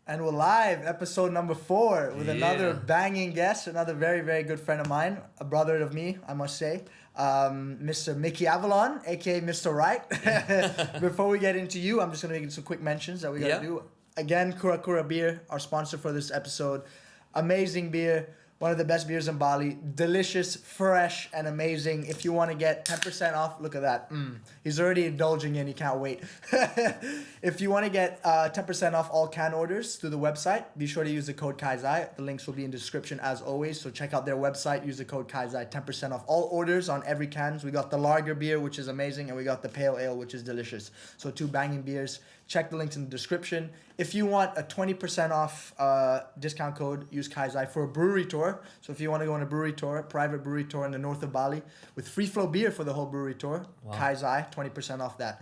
And we're live, episode number 4, with another Yeah. banging guest, another very, very good friend of mine, a brother of me, I must say, Mr. Mickey Avalon, aka Mr. Right. Before we get into you, I'm just going to make some quick mentions that we got to Yeah. do. Again, Kura beer, our sponsor for this episode. Amazing beer, one of the best beers in Bali. Delicious, fresh, and amazing. If you want to get 10% off, look at that. He's already indulging in, he can't wait. If you want to get 10% off all can orders through the website, be sure to use the code Kaizai. The links will be in the description as always. So check out their website, use the code Kaizai, 10% off all orders on every cans. We got the lager beer, which is amazing, and we got the pale ale, which is delicious. So 2 banging beers. Check the links in the description. If you want a 20% off discount code, use Kaizai for a brewery tour. So if you want to go on a brewery tour, a private brewery tour in the north of Bali with free flow beer for the whole brewery tour, Wow. Kaizai, 20% off that.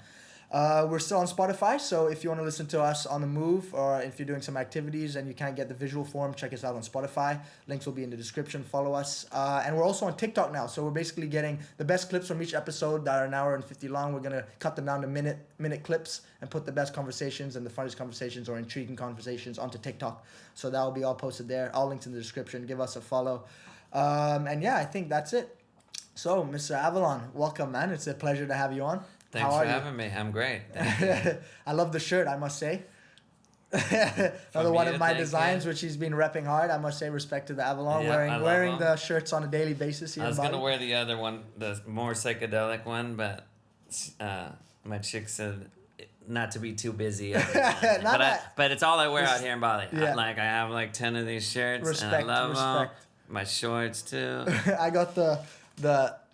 We're still on Spotify, so if you want to listen to us on the move or if you're doing some activities and you can't get the visual form, check us out on Spotify. Links will be in the description. Follow us. And we're also on TikTok now, so we're basically getting the best clips from each episode that are an hour and 50 long. We're going to cut them down to minute clips and put the best conversations and the funniest conversations or intriguing conversations onto TikTok. So that will be all posted there. All links in the description. Give us a follow. And yeah, I think that's it. So, Mr. Avalon, welcome, man. It's a pleasure to have you on. Thanks How for are you? having me. I'm great. Thank you. I love the shirt, I must say. Another From one you, of my thank designs, you. which he's been repping hard. I must say, respect to the Avalon, Yeah, I love wearing them. the shirts on a daily basis here I in was Bali. gonna wear the other one, the more psychedelic one, but my chick said not to be too busy. Not that- But it's all I wear out here in Bali. Yeah. I have like 10 of these shirts, Respect, and I love them. respect. My shorts too. I got the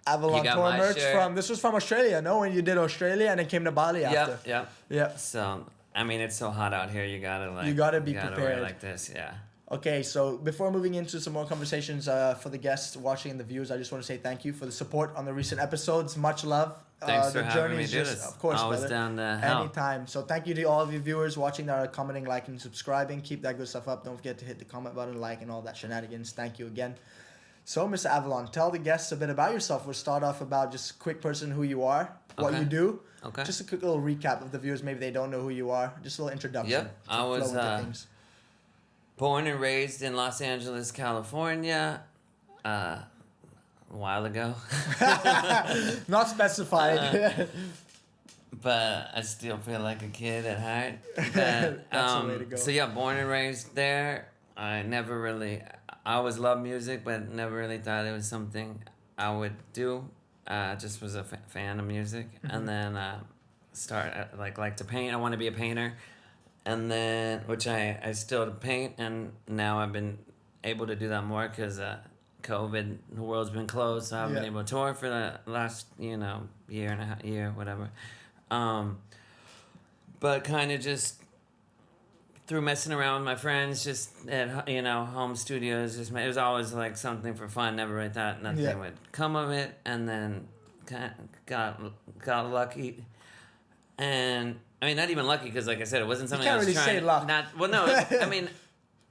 Avalon You got tour my merch shirt. this was from Australia, no? When you did Australia and then came to Bali after. Yep. Yeah. So I mean, it's so hot out here. You gotta be wear prepared. it like this. Yeah. Okay, so before moving into some more conversations for the guests watching and the viewers, I just want to say thank you for the support on the recent episodes. Much love. Thanks for the having me journey's do just, this. Of course, Always brother. down to help. Anytime. So thank you to all of you viewers watching that are commenting, liking, and subscribing. Keep that good stuff up. Don't forget to hit the comment button, like, and all that shenanigans. Thank you again. So, Mr. Avalon, tell the guests a bit about yourself. We'll start off about just a quick person, who you are, what Okay. you do. Okay. Just a quick little recap of the viewers. Maybe they don't know who you are. Just a little introduction. Yep. to I flow was, into things. Born and raised in Los Angeles, California, a while ago. Not specified. But I still feel like a kid at heart. But, That's the way to go. So yeah, born and raised there. I always loved music, but never really thought it was something I would do. Just was a fan of music. Mm-hmm. And then like to paint. I want to be a painter. And then, which I still paint, and now I've been able to do that more because COVID, the world's been closed, so I haven't been Yeah. able to tour for the last, year and a half, whatever. But kind of just through messing around with my friends, just at home studios, it was always like something for fun. Never really thought nothing Yeah. would come of it, and then got lucky, and I mean not even lucky because like I said, it wasn't something can't I was really trying. say luck. I mean.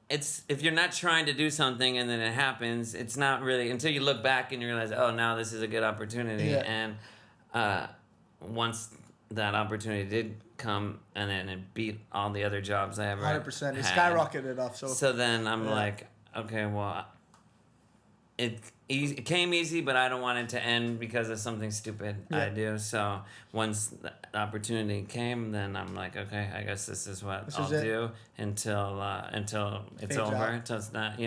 It's if you're not trying to do something and then it happens, it's not really until you look back and you realize, oh, now this is a good opportunity. Yeah. And once that opportunity did come, and then it beat all the other jobs I ever 100%. It had. skyrocketed up. So then I'm Yeah. like, okay, well, it came easy, but I don't want it to end because of something stupid I Yeah. do. So once the opportunity came, then I'm like, okay, I guess this is what This I'll is it. do until it's Fades over, out. until it's not,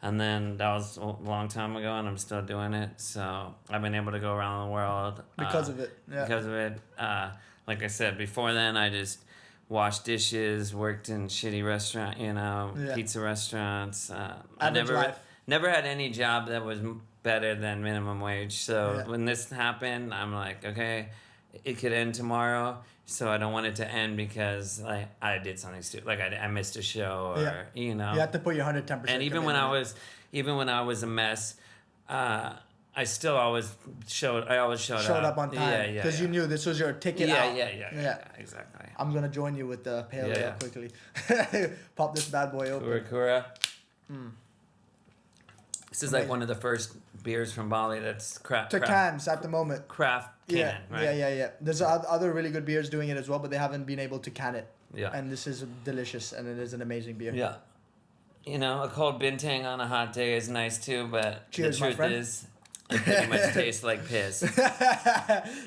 And then that was a long time ago, and I'm still doing it. So I've been able to go around the world Because of it. Yeah. Because of it. Like I said before, then I just washed dishes, worked in shitty restaurant, Yeah. pizza restaurants. I Average life. never had any job that was better than minimum wage. So Yeah. when this happened, I'm like, okay, it could end tomorrow. So I don't want it to end because like I did something stupid, like I missed a show or Yeah. You have to put your 110%. And even when I was a mess, I still always showed showed up on time Yeah, because you knew this was your ticket yeah, out. yeah, exactly. I'm gonna join you with the pale ale Yeah. quickly. Pop this bad boy open. Kura. This is like Amazing. one of the first beers from Bali that's craft Cans at the moment. can, Yeah, right? yeah. There's other really good beers doing it as well, but they haven't been able to can it. Yeah. And this is delicious, and it is an amazing beer. Yeah. You know, a cold bintang on a hot day is nice too, but Cheers, the my truth friend. is, it pretty much tastes like piss.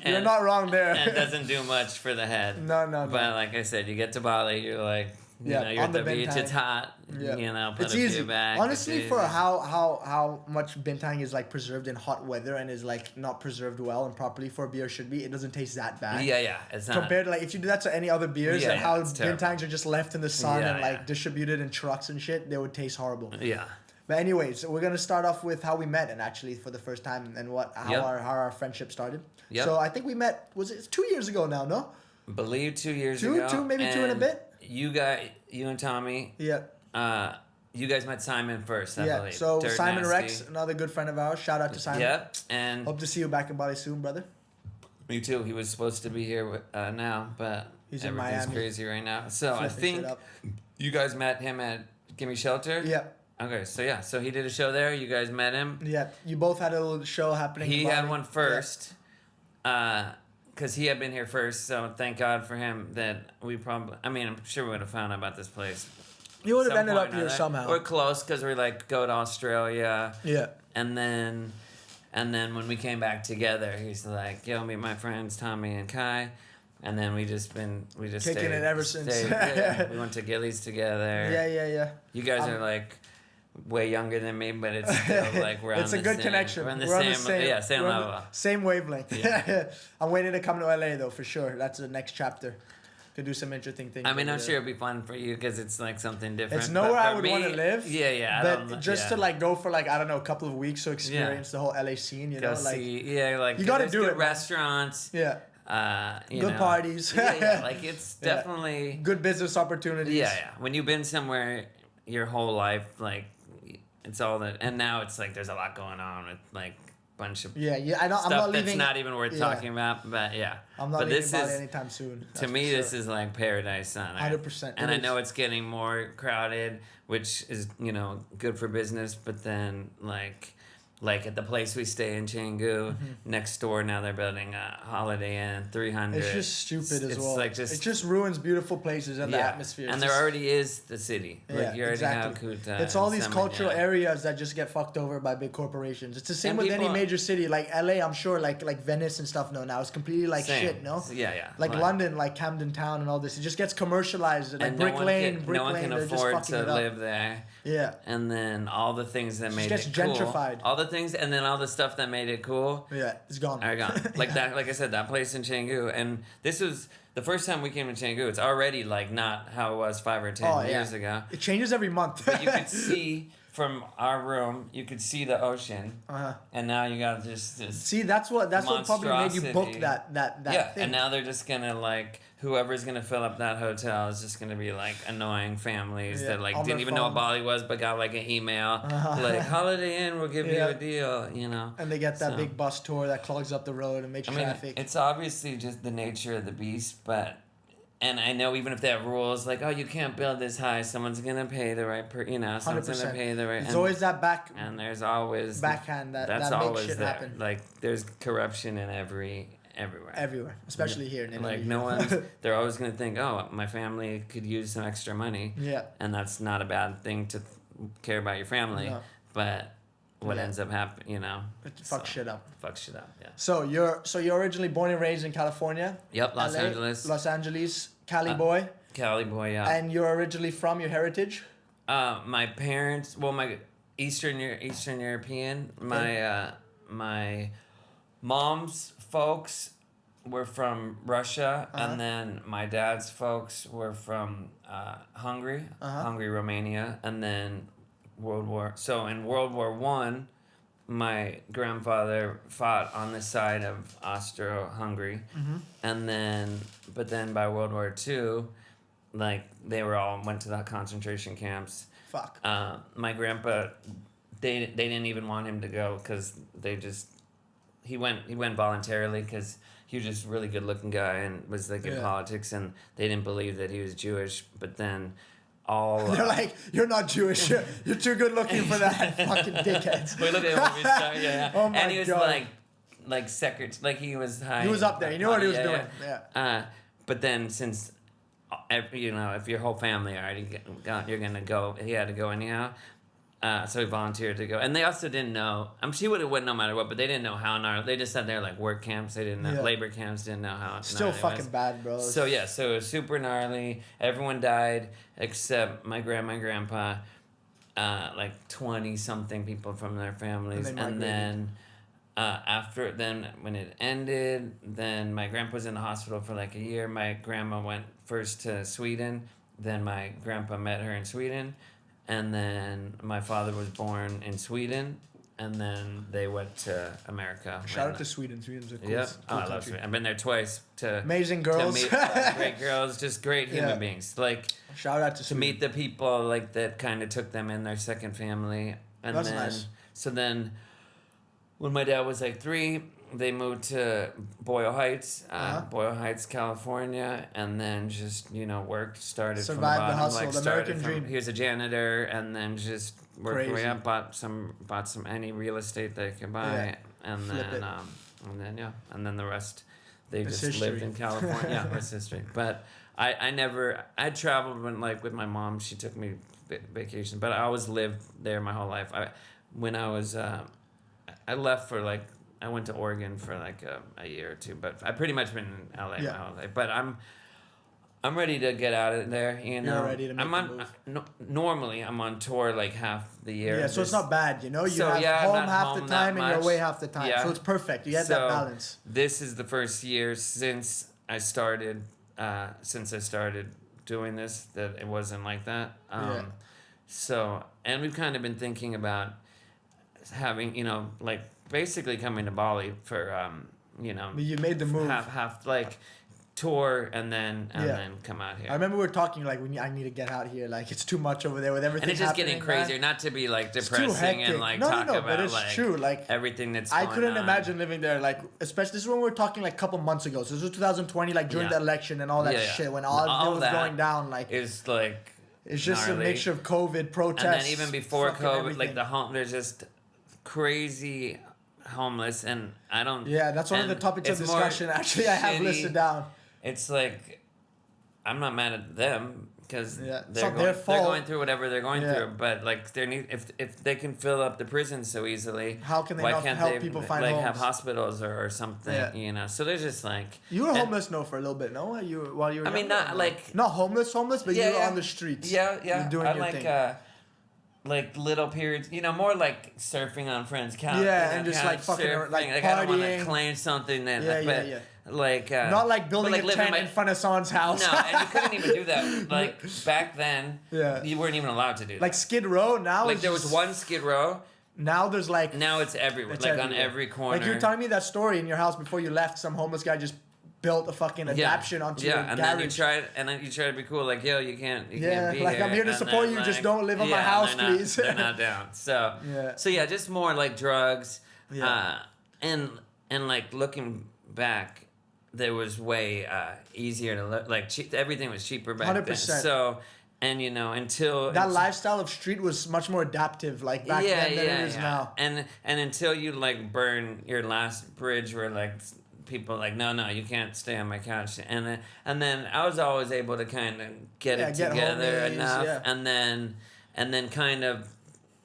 You're not wrong there. And doesn't do much for the head. No. But like I said, you get to Bali, you're like, you know, you're on at the the beach, bintang. it's hot. Yeah. You know, put It's a easy. few back. Honestly, it's for easy. how much bintang is like preserved in hot weather and is like not preserved well and properly for a beer should be, it doesn't taste that bad. Yeah, it's not. Compared to like if you do that to any other beers and how it's terrible. bintangs are just left in the sun Yeah, and like distributed in trucks and shit, they would taste horrible. Yeah. But anyways, we're gonna start off with how we met and actually for the first time and how our friendship started. Yep. So I think we met it's 2 years ago now, no? Believe 2 years Two, ago. maybe two and a bit? You and Tommy, Yeah. you guys met Simon first, I Yeah. believe. So Dirt Simon Nasty. Rex, another good friend of ours. Shout out to Simon. Yep, and Hope to see you back in Bali soon, brother. me too. He was supposed to be here now, but He's in everything's Miami. crazy right now. So I Flipping think shit up. you guys met him at Gimme Shelter? Yeah. Okay, so he did a show there. You guys met him. Yeah. You both had a little show happening. He in had Bali. one first, because he had been here first. So thank God for him that we probably. I mean, I'm sure we would have found out about this place. You would have some ended point up or here other. somehow. We're close because we're like go to Australia, Yeah. and then when we came back together, he's like, "Yo, meet my friends Tommy and Kai." And then we just Kicking stayed, it ever since. yeah, we went to Gillies together. Yeah. You guys are like way younger than me, but it's still like we're It's on a the good same, connection. We're on the We're same, on the same, same we're on level. the same wavelength. Yeah. I'm waiting to come to LA though, for sure. That's the next chapter. To do some interesting things. I mean, over I'm there. sure it'd be fun for you because it's like something different. It's but nowhere I for would me, want to live. Yeah. But just to like go for like I don't know a couple of weeks to experience the whole LA scene, you go know, like see, like you gotta there's do good it, man. restaurants. yeah, You good know. parties. Yeah, like it's Yeah. definitely. good business opportunities. Yeah. When you've been somewhere your whole life, like it's all that, and now it's like there's a lot going on with like bunch of Yeah. I know. stuff I'm not that's leaving. not even worth yeah. talking about. But yeah, I'm not but leaving this Bali is anytime soon. to me this is like paradise on earth. 100%. And I know it's getting more crowded, which is good for business. But then like at the place we stay in Canggu, next door now they're building a Holiday Inn 300. It's just stupid as it's well. Like just it just ruins beautiful places and the atmosphere. And It's there just- already is the city. Yeah, Like you already exactly. have Kuta. It's all and these Seminyak. cultural areas that just get fucked over by big corporations. It's the same And with any people- major city. Like LA, I'm sure, like Venice and stuff. No, now it's completely like Same. shit. No, Yeah. like London, like Camden Town and all this. It just gets commercialized. Like And Brick Lane, no one can they're just afford fucking to it up. live there. Yeah, And then all the things that made gets it cool. gentrified. All the things, and then all the stuff that made it cool yeah, it's gone. are gone. Like that, like I said, that place in Canggu. And this was the first time we came to Canggu. It's already like not how it was 5 or 10 years ago. It changes every month. But you could see from our room, you could see the ocean. And now you got just this. See, that's what probably made you book monstrosity. that Yeah, thing. and now they're just gonna like whoever's gonna fill up that hotel is just gonna be like annoying families Yeah, that like on didn't their even know what phone. Bali was but got like an email like Holiday Inn will give you Yeah. a deal, And they get that So- big bus tour that clogs up the road and makes I mean, traffic. it's obviously just the nature of the beast, but and I know even if they have rules like, oh, you can't build this high, someone's gonna pay the right someone's 100%. gonna pay the right. There's always that and there's always backhand that that's makes always shit there. happen. Like there's corruption in everywhere, Especially here in Like Indonesia. no one's, they're always gonna think, oh, my family could use some extra money, Yeah. and that's not a bad thing to care about your family, No. but what Yeah. ends up happening, Fuck shit up. fuck shit up, yeah. So you're originally born and raised in California. Yep, Los LA, Angeles, Los Angeles, Cali boy, Cali boy, yeah. and you're originally from your heritage. My parents, my Eastern European, my mom's folks were from Russia, and then my dad's folks were from Hungary, Romania, and then So in World War One, my grandfather fought on the side of Austro-Hungary, and then by World War Two, like they all went to the concentration camps. Fuck. My grandpa, they didn't even want him to go because he went voluntarily because he was just a really good looking guy and was like in politics, and they didn't believe that he was Jewish. But then They're like, you're not Jewish. You're too good looking for that. Fucking dickheads. we look at him when we start, yeah. Oh my and he was God. like he was high. He was up there. He knew what he was doing. Yeah. But then since you know, if your whole family already you're gonna go. He had to go anyhow. So he volunteered to go, and they also didn't know. She would have went no matter what, but they didn't know how gnarly. They just said they're like work camps. They didn't know labor camps. Didn't know how. Still fucking bad, bro. So yeah, so it was super gnarly. Everyone died except my grandma and grandpa. Like 20 something people from their families, and then after when it ended, then my grandpa was in the hospital for like a year. My grandma went first to Sweden, then my grandpa met her in Sweden. And then my father was born in Sweden, and then they went to America. Shout out to Sweden. Sweden's a cool, cool I love country. Sweden. I've been there twice to amazing girls, to meet, great girls, just great human beings. Like shout out to Sweden. meet the people like that kind of took them in their second family, and That's then nice. So then when my dad was like 3. They moved to Boyle Heights, California, and then just worked, started Survived from the bottom, the hustle, like the American dream. He was a janitor, and then just worked way up, bought some any real estate they could buy, and then the rest, they It's just lived in California. Yeah, that's history. But I traveled with my mom. She took me vacation, but I always lived there my whole life. I left for I went to Oregon for a year or 2, but I pretty much been in LA my whole life. But I'm ready to get out of there. You know, you're ready to make the move. Normally I'm on tour half the year. Yeah, so it's not bad. You So, have home half home the time and you're much. away half the time. Yeah. So it's perfect. You get that balance. This is the first year since I started doing this that it wasn't like that. So, and we've kind of been thinking about having basically coming to Bali for You made the move. half tour and then come out here. I remember we were talking I need to get out here. It's too much over there with everything. And it's just getting happening, crazier. man. not to be depressing and no, talk about but it's true. everything that's I going couldn't on. imagine living there. Especially this is when we were talking a couple months ago. So this was 2020, during the election and all that shit when all was that going down. It's it's just gnarly. a mixture of COVID protests. And then even before fucking COVID, everything. there's just crazy homeless, and I don't. Yeah, that's one of the topics of it's more discussion. Actually, I have shitty. listed down. It's I'm not mad at them because it's not their fault. they're going through whatever they're going Yeah. through. But if they can fill up the prisons so easily, How can they why not can't help they people find have homes? hospitals or something? Yeah. So they're just You were and- homeless, for a little bit, no? While you were. I mean, younger? not not homeless, but you were on the streets. Yeah, You were doing I your thing. little periods, more surfing on friends' couch. Yeah, and just, fucking surfing. partying. I don't want to claim something that. Yeah. But Not building a tent in front of someone's house. No, and you couldn't even do that. Back then, you weren't even allowed to do that. Skid Row now. There was one Skid Row. Now there's Now it's everywhere. It's on everywhere. every corner. you were telling me that story in your house before you left. Some homeless guy just built a fucking adaptation onto your and garage. then you try to be cool, yo, you can't be here. I'm here to and support then, you, just don't live on my house, they're not- please. They're not down. So just more drugs. Yeah. And looking back, there was way easier to live. Everything was cheaper back 100%. then. So, and until that lifestyle of street was much more adaptive, back then than it is now. And until you burn your last bridge, where people no, you can't stay on my couch, and then I was always able to kind of get it together homies, enough, and then kind of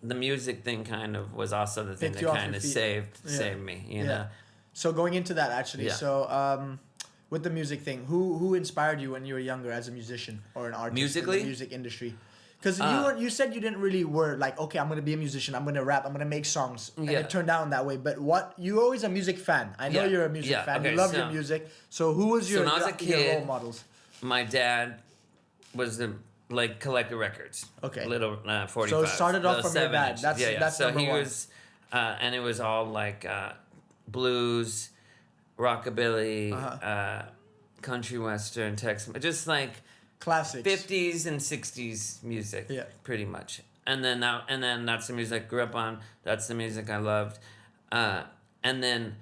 the music thing kind of was also the thing Picked that you off kind your of feet. saved me, you know. So going into that actually, Yeah. With the music thing, who inspired you when you were younger as a musician or an artist Musically? in the music industry? Because you said you didn't really okay, I'm gonna be a musician, I'm gonna rap, I'm gonna make songs, and it turned out that way. But you're always a music fan. I know you're a music fan. Okay, you love your music. So who was your when I was a your kid, role models? My dad was the collected records. Okay. Little 45. So it started off from your dad. That's so number he one. was, and it was all blues, rockabilly, country western, Tex, just Classics. 50s and 60s music. Yeah. Pretty much. And then that's the music I grew up on. That's the music I loved. And then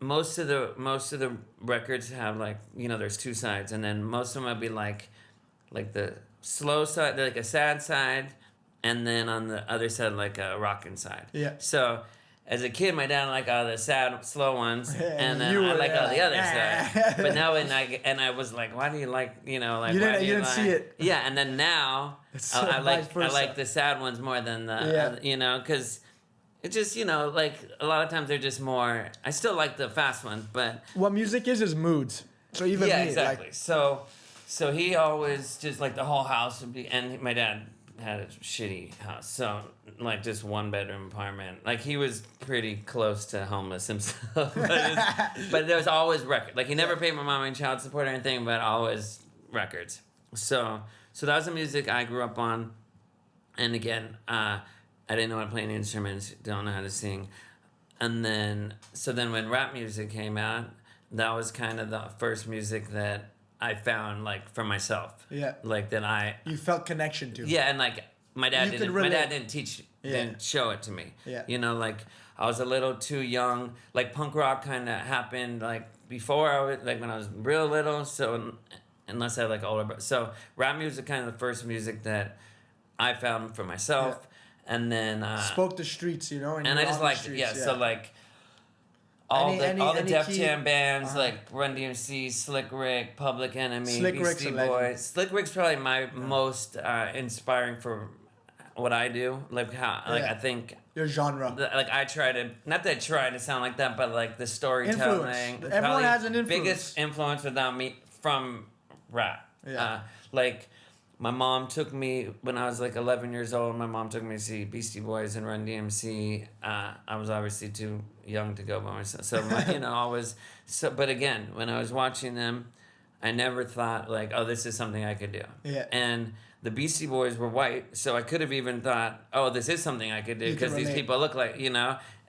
most of the records have there's two sides, and then most of them would be like the slow side, a sad side, and then on the other side a rockin' side. Yeah. So, as a kid, my dad liked all the sad, slow ones, and then You I were like all the other like, stuff. But now when I was like, why do you like, like You why didn't- do you didn't like, see it. Yeah, and then now So I vice versa. like the sad ones more than the because it just like a lot of times they're just more. I still like the fast ones, but What music is moods. So even yeah, me, exactly. like, So he always just like the whole house would be, and my dad had a shitty house, so like just one bedroom apartment. Like he was pretty close to homeless himself, but there was always record. Like he never paid my mom any child support or anything, but always records. So that was the music I grew up on, and again, I didn't know how to play any instruments, don't know how to sing, and then when rap music came out, that was kind of the first music that I found like for myself. Yeah. Like that you felt connection to. Yeah, and like my dad You could didn't. My relate. dad didn't show it to me. Yeah. Like I was a little too young. Like punk rock kind of happened like before I was like when I was real little. So unless I had like older, so rap music kind of the first music that I found for myself, and then Spoke the streets, and I just liked it. Yeah. So like. All the Def Jam bands like Run DMC, Slick Rick, Public Enemy, Slick Rick's Beastie a legend. Boys. Slick Rick's probably my most inspiring for what I do. Like how I think your genre. like I try to not that I try to sound like that, but like the storytelling. Influence. Everyone has an influence. Biggest influence without me from rap. Yeah. Like. My mom took me when I was like 11 years old. My mom took me to see Beastie Boys and Run DMC. I was obviously too young to go by myself, so always. So, but again, when I was watching them, I never thought like, oh, this is something I could do. Yeah. And the Beastie Boys were white, so I could have even thought, oh, this is something I could do because these people look like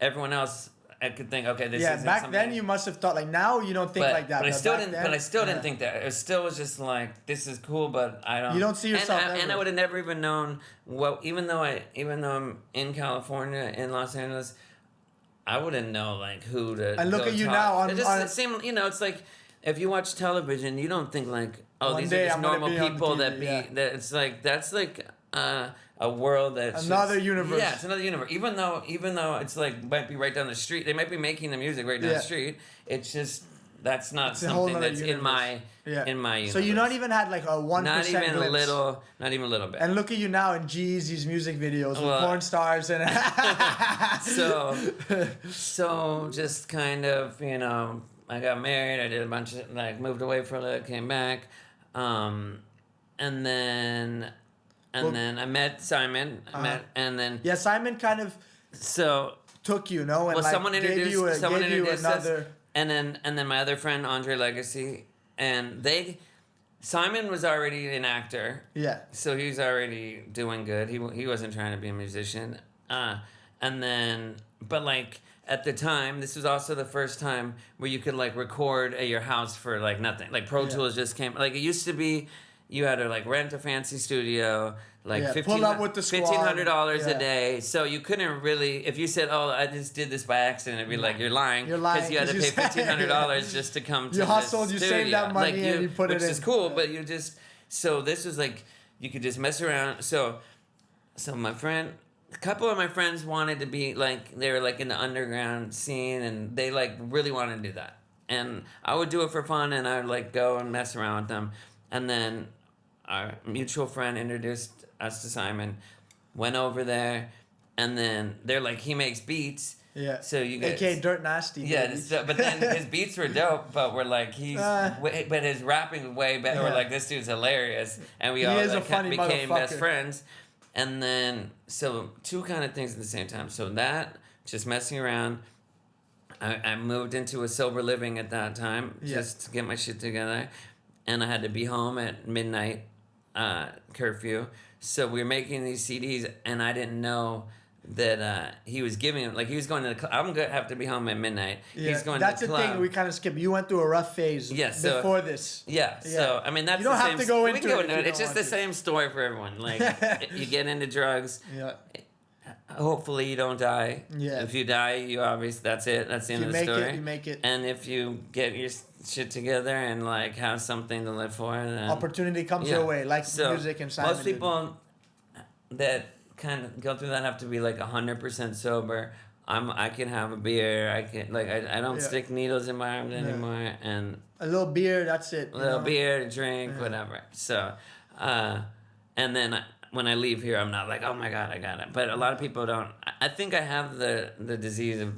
everyone else. I could think, okay, this is. Yeah, back then you must have thought like now you don't think like that. But I still didn't. Then, but I still didn't think that. It still was just like this is cool, but I don't. You don't see yourself. And I would have never even known what. Even though I'm in California in Los Angeles, I wouldn't know like who to. And look go at you talk. now on. It just seemed, it's like if you watch television, you don't think like, oh, One these day are just I'm gonna normal be on people TV, that it's like that's like. A world that's another universe. Yeah, it's another universe. Even though it's like might be right down the street. They might be making the music right down the street. It's just that's not something that's in my universe. So you not even had like a 1% not even glimpse. not even a little bit. And look at you now in Jeezy's music videos with porn stars and. so just kind of I got married. I did a bunch of like moved away for a little, came back, and then I met Simon. Yeah, Simon kind of took and like someone introduced gave you another. Us, and then my other friend Andre Legacy, and Simon was already an actor. Yeah. So he was already doing good. He wasn't trying to be a musician. But like at the time, this was also the first time where you could like record at your house for like nothing. Like Pro Tools just came. Like it used to be. You had to like rent a fancy studio, like $1,500 a day. So you couldn't really, if you said, "Oh, I just did this by accident," it'd be like you're lying. You're lying because you had to pay $1,500 just to come to you hustled, the you studio. saved that money, and you put it in. Which is cool, but you just so this was like you could just mess around. So my friend. A couple of my friends wanted to be like they were like in the underground scene, and they like really wanted to do that. And I would do it for fun, and I would like go and mess around with them, and then. Our mutual friend introduced us to Simon, went over there, and then they're like, he makes beats. Yeah. So you guys, AKA Dirt Nasty. Yeah, but then his beats were dope, but we're like, but his rapping was way better. We're like, this dude's hilarious. And we all like, became best friends. And then, so two kind of things at the same time. So that, just messing around. I moved into a sober living at that time, just to get my shit together. And I had to be home at midnight. Curfew. So we were making these CDs, and I didn't know that he was giving them. Like he was going to the club. I'm gonna have to be home at midnight. Yeah, he's going that's to the the club. thing we kind of skipped. You went through a rough phase before this. Yeah. So I mean that's you don't the have same to go into we can go it. into it. It's just the same story for everyone. Like you get into drugs. Yeah. Hopefully you don't die. Yeah. If you die, you obviously that's it. That's the end of the story. You make it. And if you get your shit together and like have something to live for, then opportunity comes your way, like music and Simon. Most people that kind of go through that have to be like 100% sober. I can have a beer. I can I don't Yeah. stick needles in my arms anymore, and A little beer, that's it. a little beer, drink, whatever. So, and then when I leave here, I'm not like, oh my god, I got it. But a lot of people don't. I think I have the disease of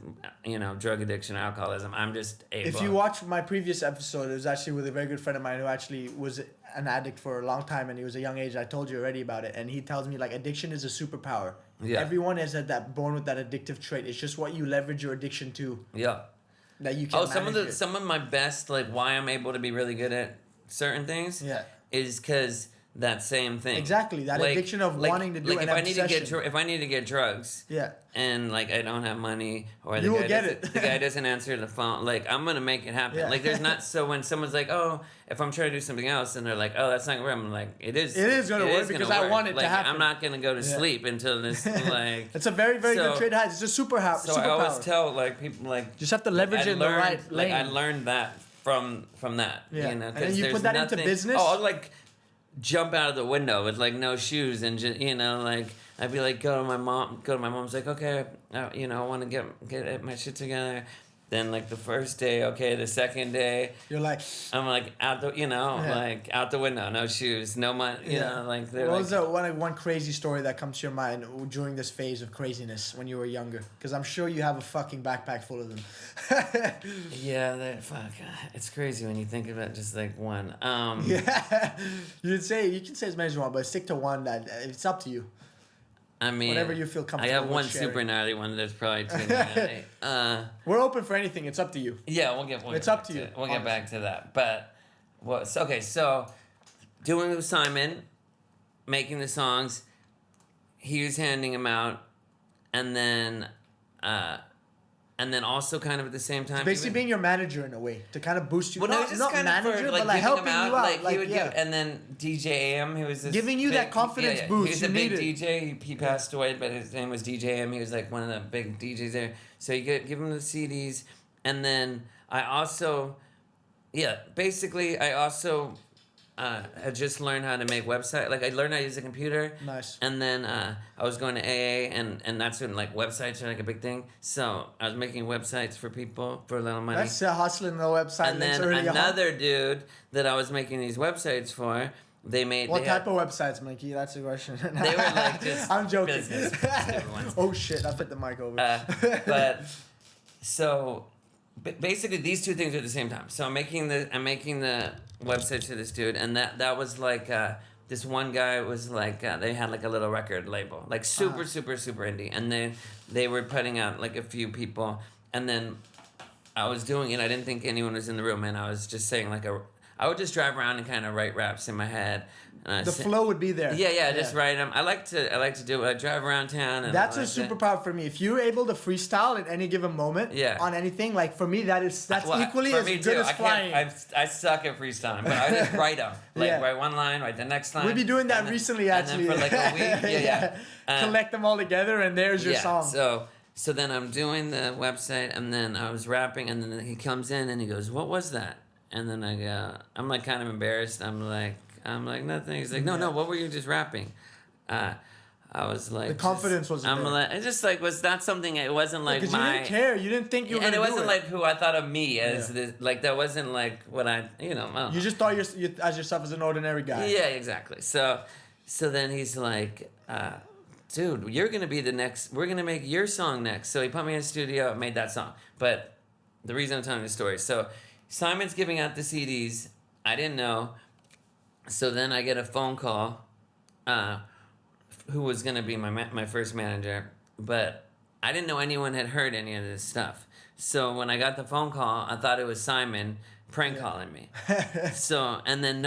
drug addiction, alcoholism. I'm just able. If you watch my previous episode, it was actually with a very good friend of mine who actually was an addict for a long time, and he was a young age. I told you already about it, and he tells me like addiction is a superpower. Yeah. Everyone is born with that addictive trait. It's just what you leverage your addiction to. Yeah. That you can. Some of my best, like why I'm able to be really good at certain things. Yeah. Is because that same thing. Exactly, that addiction of wanting to do like an if obsession. I need to get drugs. Yeah. And like I don't have money, or You will get it. the guy doesn't answer the phone. Like I'm gonna make it happen. Yeah. Like there's not so when someone's like, oh, if I'm trying to do something else, and they're like, oh, that's not gonna work. I'm like, it is. It is gonna work because I want it to happen. I'm not gonna go to sleep until this like. It's a very good trait to have. It's a superpower. So I always tell like people like just have to leverage it in the right lane. Like I learned that from that. Yeah. You know, and then you put that into business. Oh, I'll like jump out of the window with like no shoes and just like I'd be like go to my mom's like okay I want to get my shit together. Then like the first day, okay, the second day you're like I'm like out the like out the window, no shoes, no money, you know, like they're what was one crazy story that comes to your mind during this phase of craziness when you were younger? Because I'm sure you have a fucking backpack full of them. Yeah, fuck. It's crazy when you think of it, just like one. Yeah, you can say as many as you want, but stick to one that it's up to you. I mean, whatever you feel comfortable. I have one sharing. super gnarly one. There's probably too gnarly. We're open for anything. It's up to you. Yeah, we'll it's up to you. We'll get back to that. But so doing with Simon, making the songs, he was handing them out, and then also kind of at the same time, Basically being your manager in a way to kind of boost you. Well, no, just not kind manager, of for, but like helping you out. Like he would give, and then DJ AM, he was this giving you that confidence boost. He was a big DJ. He passed away, but his name was DJ AM. He was like one of the big DJs there. So you give him the CDs, and then I also, basically I also had just learned how to make website. Like I learned how to use a computer. Nice. And then I was going to AA, and that's when like websites are like a big thing. So I was making websites for people for a little money. That's hustling the website. And then another dude that I was making these websites for, they made. What type of websites, Mikey? That's the question. They were like just. I'm joking. Business, ones. Oh shit! I put the mic over. But so basically, these two things are at the same time. So I'm making the website to this dude, and that was like this one guy was like they had like a little record label, like super indie, and they were putting out like a few people, and then I was doing it. I didn't think anyone was in the room, and I was just saying I would just drive around and kind of write raps in my head. The flow would be there. Yeah, just write them. I like to do it. I drive around town. And that's a superpower for me. If you're able to freestyle at any given moment on anything, like for me, that's equally as good as flying. I suck at freestyling, but I just write them. Write one line, write the next line. We'll be doing that recently, actually. And then for like a week, collect them all together, and there's your song. So then I'm doing the website, and then I was rapping, and then he comes in and he goes, "What was that?" And then I go, I'm like kind of embarrassed. I'm like nothing. He's like, no, what were you just rapping? I was like, the confidence wasn't there. Like, it just like was not something. It wasn't like because you didn't care. You didn't think you were. And it wasn't like who I thought of me as this. Like that wasn't like what I don't know. You just thought you as yourself as an ordinary guy. Yeah, exactly. So then he's like, dude, you're gonna be the next. We're gonna make your song next. So he put me in the studio, made that song. But the reason I'm telling the story, so Simon's giving out the CDs. I didn't know. So then I get a phone call, who was going to be my first manager, but I didn't know anyone had heard any of this stuff. So when I got the phone call, I thought it was Simon prank calling me. So, and then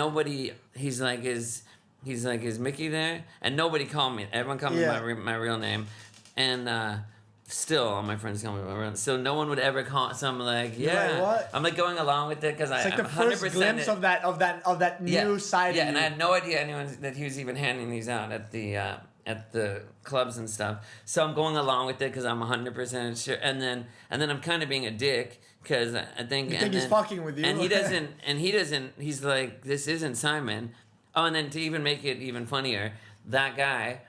he's like, is Mickey there? And nobody called me. Everyone called me my real name. And, still, all my friends call me by my real. So no one would ever call. So I'm like, like, what? I'm like going along with it because it's like the first glimpse of that new side. Yeah, of you. and I had no idea that he was even handing these out at the clubs and stuff. So I'm going along with it because I'm 100% sure. And then I'm kind of being a dick because I think he's fucking with you. And he doesn't. He's like, this isn't Simon. Oh, and then to even make it even funnier, that guy.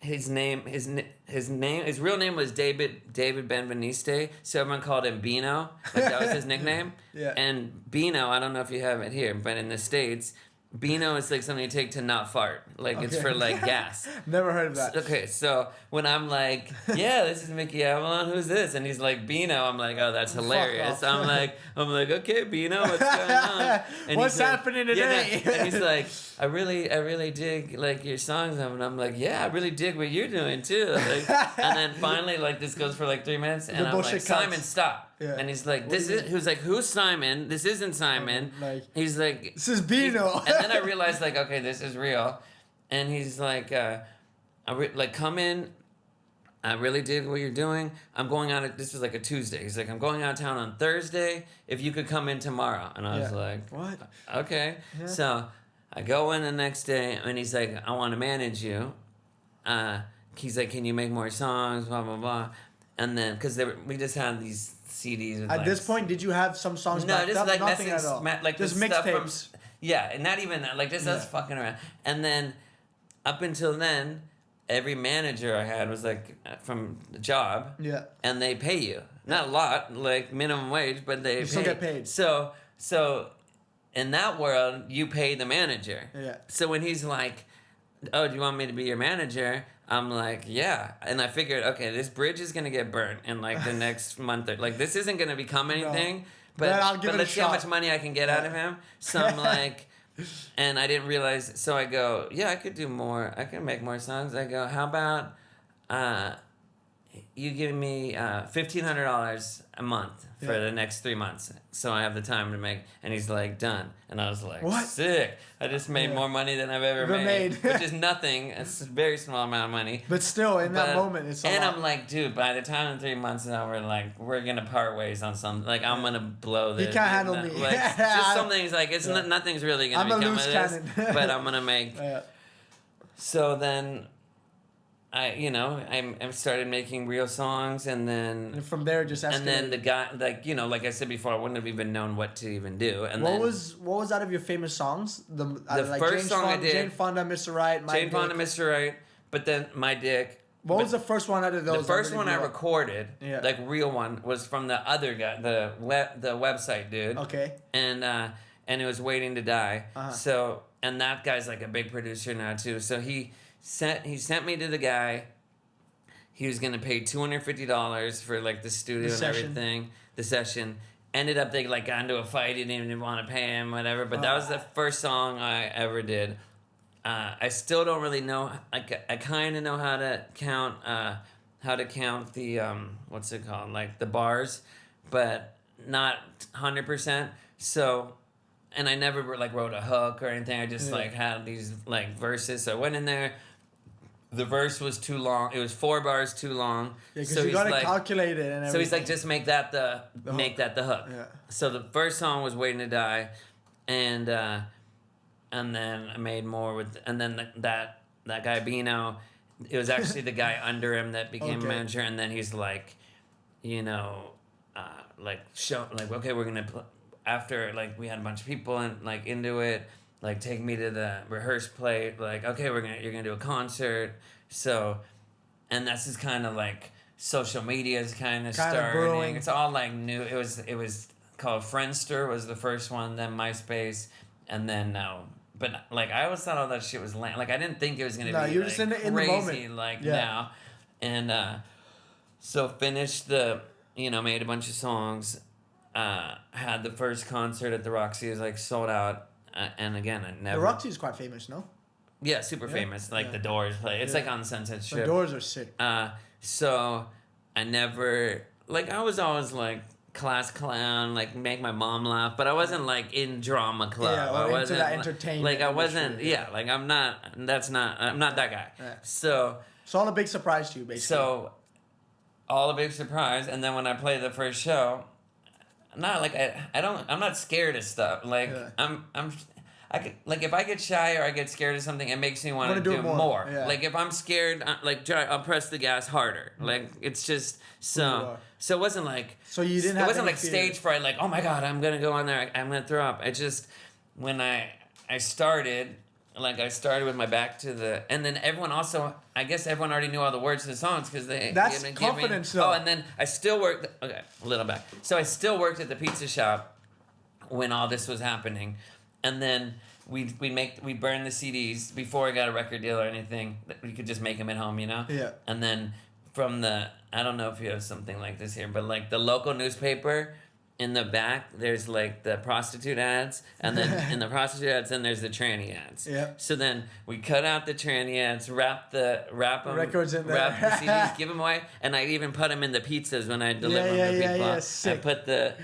his real name was David Benveniste, so everyone called him Bino. Like that was his nickname. Yeah. And Bino, I don't know if you have it here, but in the States, Bino is like something you take to not fart. Like it's for like gas. Never heard of that. Okay, so when I'm like, yeah, this is Mickey Avalon, who's this? And he's like, Bino. I'm like, oh, that's hilarious. I'm like, okay, Bino, what's going on? And What's he's like, happening today? Yeah, and he's like, I really dig like your songs. And I'm like, yeah, I really dig what you're doing too. Like, and then finally, like this goes for like 3 minutes, and I'm like, bullshit Simon, cuts. stop. Yeah. And he's like, What he was like, who's Simon? This isn't Simon. Like, He's like, this is Bino. and then I realized like, okay, this is real. And he's like, like come in. I really dig what you're doing. I'm going out. This was like a Tuesday. He's like, I'm going out of town on Thursday. If you could come in tomorrow. And I was like, what? Okay. Yeah. So I go in the next day, and he's like, I want to manage you. He's like, can you make more songs? Blah blah blah. And then because we just had these CDs. With At like, this point, did you have some songs no, backed just up? like Nothing messing, at all. like Just the stuff from, mixtapes. yeah, and not even that, like just us fucking around. And then up until then, every manager I had was like from the job. Yeah. And they pay you not a lot, like minimum wage, but they still get paid. So in that world, you pay the manager. Yeah. So when he's like, "Oh, do you want me to be your manager?" I'm like, "Yeah." And I figured, okay, this bridge is gonna get burnt in like the next month. Or, like this isn't gonna become anything. But I'll give it a let's see how shot. much money I can get out of him. So I'm like, and I didn't realize. So I go, yeah, I could do more. I can make more songs. I go, how about you give me $1,500 a month for the next 3 months, so I have the time to make. And he's like, done. And I was like, What? Sick! I just made more money than I've ever made, which is nothing. It's a very small amount of money. But still, in that moment, it's a and lot. I'm like, dude, by the time in 3 months now, we're gonna part ways on something. Like I'm gonna blow this. He can't handle me. Like just something's like it's nothing's really gonna I'm a become loose of this, cannon. but I'm gonna make. Yeah. So then, I started making real songs, and then And from there, just escalated. and then the guy, like I said before, I wouldn't have even known what to even do. And what then was out of your famous songs? The first song I did- Jane Fonda, Mr. Right, My Jane Fonda, Dick. Mr. Right, but then My Dick. What but was the first one out of those? The first that one really I blew up? recorded, Yeah. like real one, was from the other guy, the website dude. Okay. And it was Waiting to Die. Uh-huh. So, and that guy's like a big producer now too. So he sent me to the guy. He was gonna pay $250 for like the studio The and session. everything. The session. Ended up they like got into a fight. He didn't even want to pay him, whatever. But that was the first song I ever did. I still don't really know. I kind of know how to count the what's it called, like the bars, but not 100%. So, and I never like wrote a hook or anything. I just like had these like verses. So I went in there. The verse was too long. It was 4 bars too long. Yeah, because so you he's gotta like, calculate it and everything. so he's like, just make that the hook. Yeah. So the first song was "Waiting to Die," and then I made more with, and then that guy Bino, it was actually the guy under him that became a manager, and then he's like, okay, we're gonna after like we had a bunch of people and like into it. Like take me to the rehearse play. Like okay, you're gonna do a concert. So, and that's just kind of like social media is kind of starting. brewing. It's all like new. It was called Friendster was the first one, then MySpace, and then now. But like I always thought all that shit was like I didn't think it was gonna be you're like, just in the crazy moment. like Yeah. now, and so finished made a bunch of songs. Had the first concert at the Roxy. It was like sold out. And again, I never. The Roxy is quite famous, no? Yeah, super famous. Like the Doors play. It's like on Sunset Strip. The Doors are sick. So I never I was always like class clown, like make my mom laugh, but I wasn't like in drama club. Yeah, or I into wasn't that entertainment Like I industry, wasn't. yeah. Yeah, like I'm not. I'm not that guy. Yeah. So. It's all a big surprise to you, basically. So, all a big surprise, and then when I played the first show, I'm not scared of stuff. Like I could, like if I get shy or I get scared of something, it makes me want to do more. Yeah. Like if I'm scared, I'll press the gas harder. Like it's just so it wasn't like So you didn't it have wasn't any like fear. stage fright. Like oh my god, I'm gonna go on there, I'm gonna throw up. It just when I started. like I started with my back to the, and then everyone also, I guess everyone already knew all the words to the songs because they. That's had been confidence, giving, though. Oh, and then I still worked. Okay, a little back. So I still worked at the pizza shop when all this was happening, and then we burned the CDs before I got a record deal or anything. We could just make them at home, you know. Yeah. And then from the, I don't know if you have something like this here, but like the local newspaper. In the back, there's like the prostitute ads, and then in the prostitute ads, then there's the tranny ads. Yeah. So then we cut out the tranny ads, wrap them, Records in there. wrap the CDs, give them away, and I even put them in the pizzas when I deliver them to people. I Sick. put the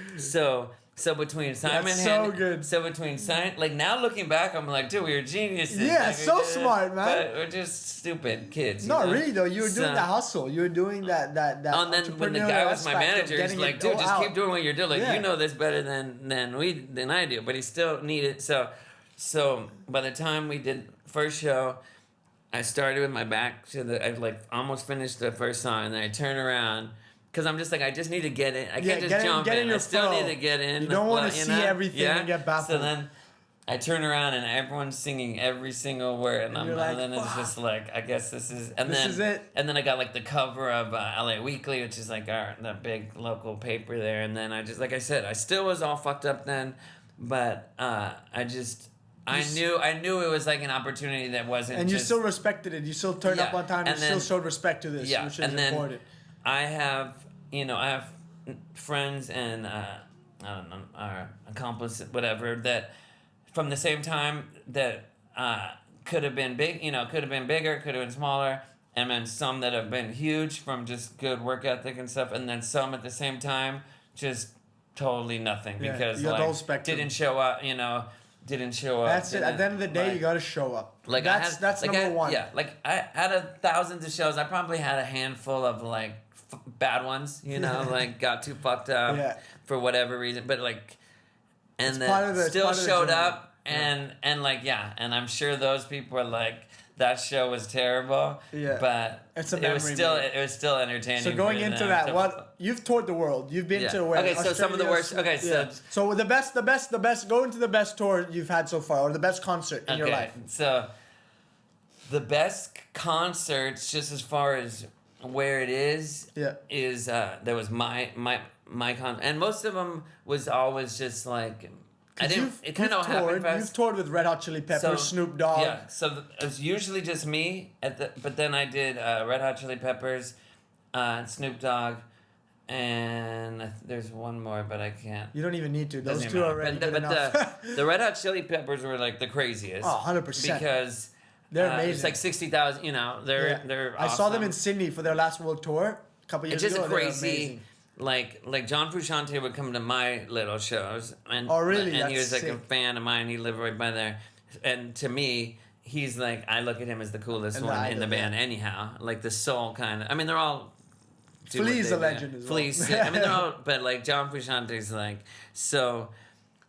so between Simon That's so and good. so between Simon, like now looking back, I'm like, dude, we were geniuses. Yeah, like, so smart, man. But we're just stupid kids. No, you know? really though, you were doing So- the hustle. You were doing that. And then when the entrepreneurial guy was my aspect of manager, he's getting like, it dude, all just out. keep doing what you're doing. Like Yeah. you know this better than I do. But he still needed so by the time we did first show, I started with my back to I like almost finished the first song, and then I turn around. Cause I'm just like I just need to get in. I can't just jump get in your I still flow. need to get in. You don't want to you see know? everything and get baffled. So then I turn around and everyone's singing every single word, and you're like, then it's "Fuck. just like I guess this is. This is it. And then I got like the cover of LA Weekly, which is like the big local paper there. And then I just, like I said, I still was all fucked up then, but I knew it was like an opportunity that wasn't. And you just, still respected it. You still turned up Yeah, on time. You and then- still showed respect to this, Yeah, which is and then important. I have friends and I don't know, our accomplices, whatever, that from the same time that could have been big, could have been bigger, could have been smaller, and then some that have been huge from just good work ethic and stuff, and then some at the same time just totally nothing Yeah, because you got the whole like spectrum. didn't show up, didn't show up. That's it. At the end of the day, like- you got to show up. like That's number one. Yeah, like I out of thousands of shows, I probably had a handful of like bad ones, like got too fucked up Yeah. for whatever reason, but like, and It's part then of the- it's still part of the showed journey. up, and like and I'm sure those people are like that show was terrible, Yeah. but It's a it was memory, still man. it was still entertaining. So going for into them that, to- what you've toured the world, you've been Yeah. to where? Okay, so some of the worst- okay, so- so the best. Go into the best tour you've had so far, or the best concert in your life. So the best concerts, just as far as where it is, Yeah. is there was my con, and most of them was always just like I didn't. It kind of happened fast. You've toured with Red Hot Chili Peppers, So, Snoop Dogg. Yeah, so it was usually just me but then I did Red Hot Chili Peppers, Snoop Dogg, and there's one more, but I can't. You don't even need to. Those Doesn't two even are matter. already But, good enough. the Red Hot Chili Peppers were like the craziest. Oh, 100%. Because They're it's amazing. like 60,000. They're Yeah. they're. I saw them awesome. in Sydney for their last world tour a couple years It's just ago. They were crazy. amazing. Like John Frusciante would come to my little shows, and Oh, really? And he That's was like a sick. fan of mine. He lived right by there, and to me, he's like I look at him as the coolest And the one in the idol, band. Anyhow, like the soul kind of. I mean, they're all. do what Flea's they a do. legend as well. Flea's, I mean, they're all, but like John Frusciante's like so.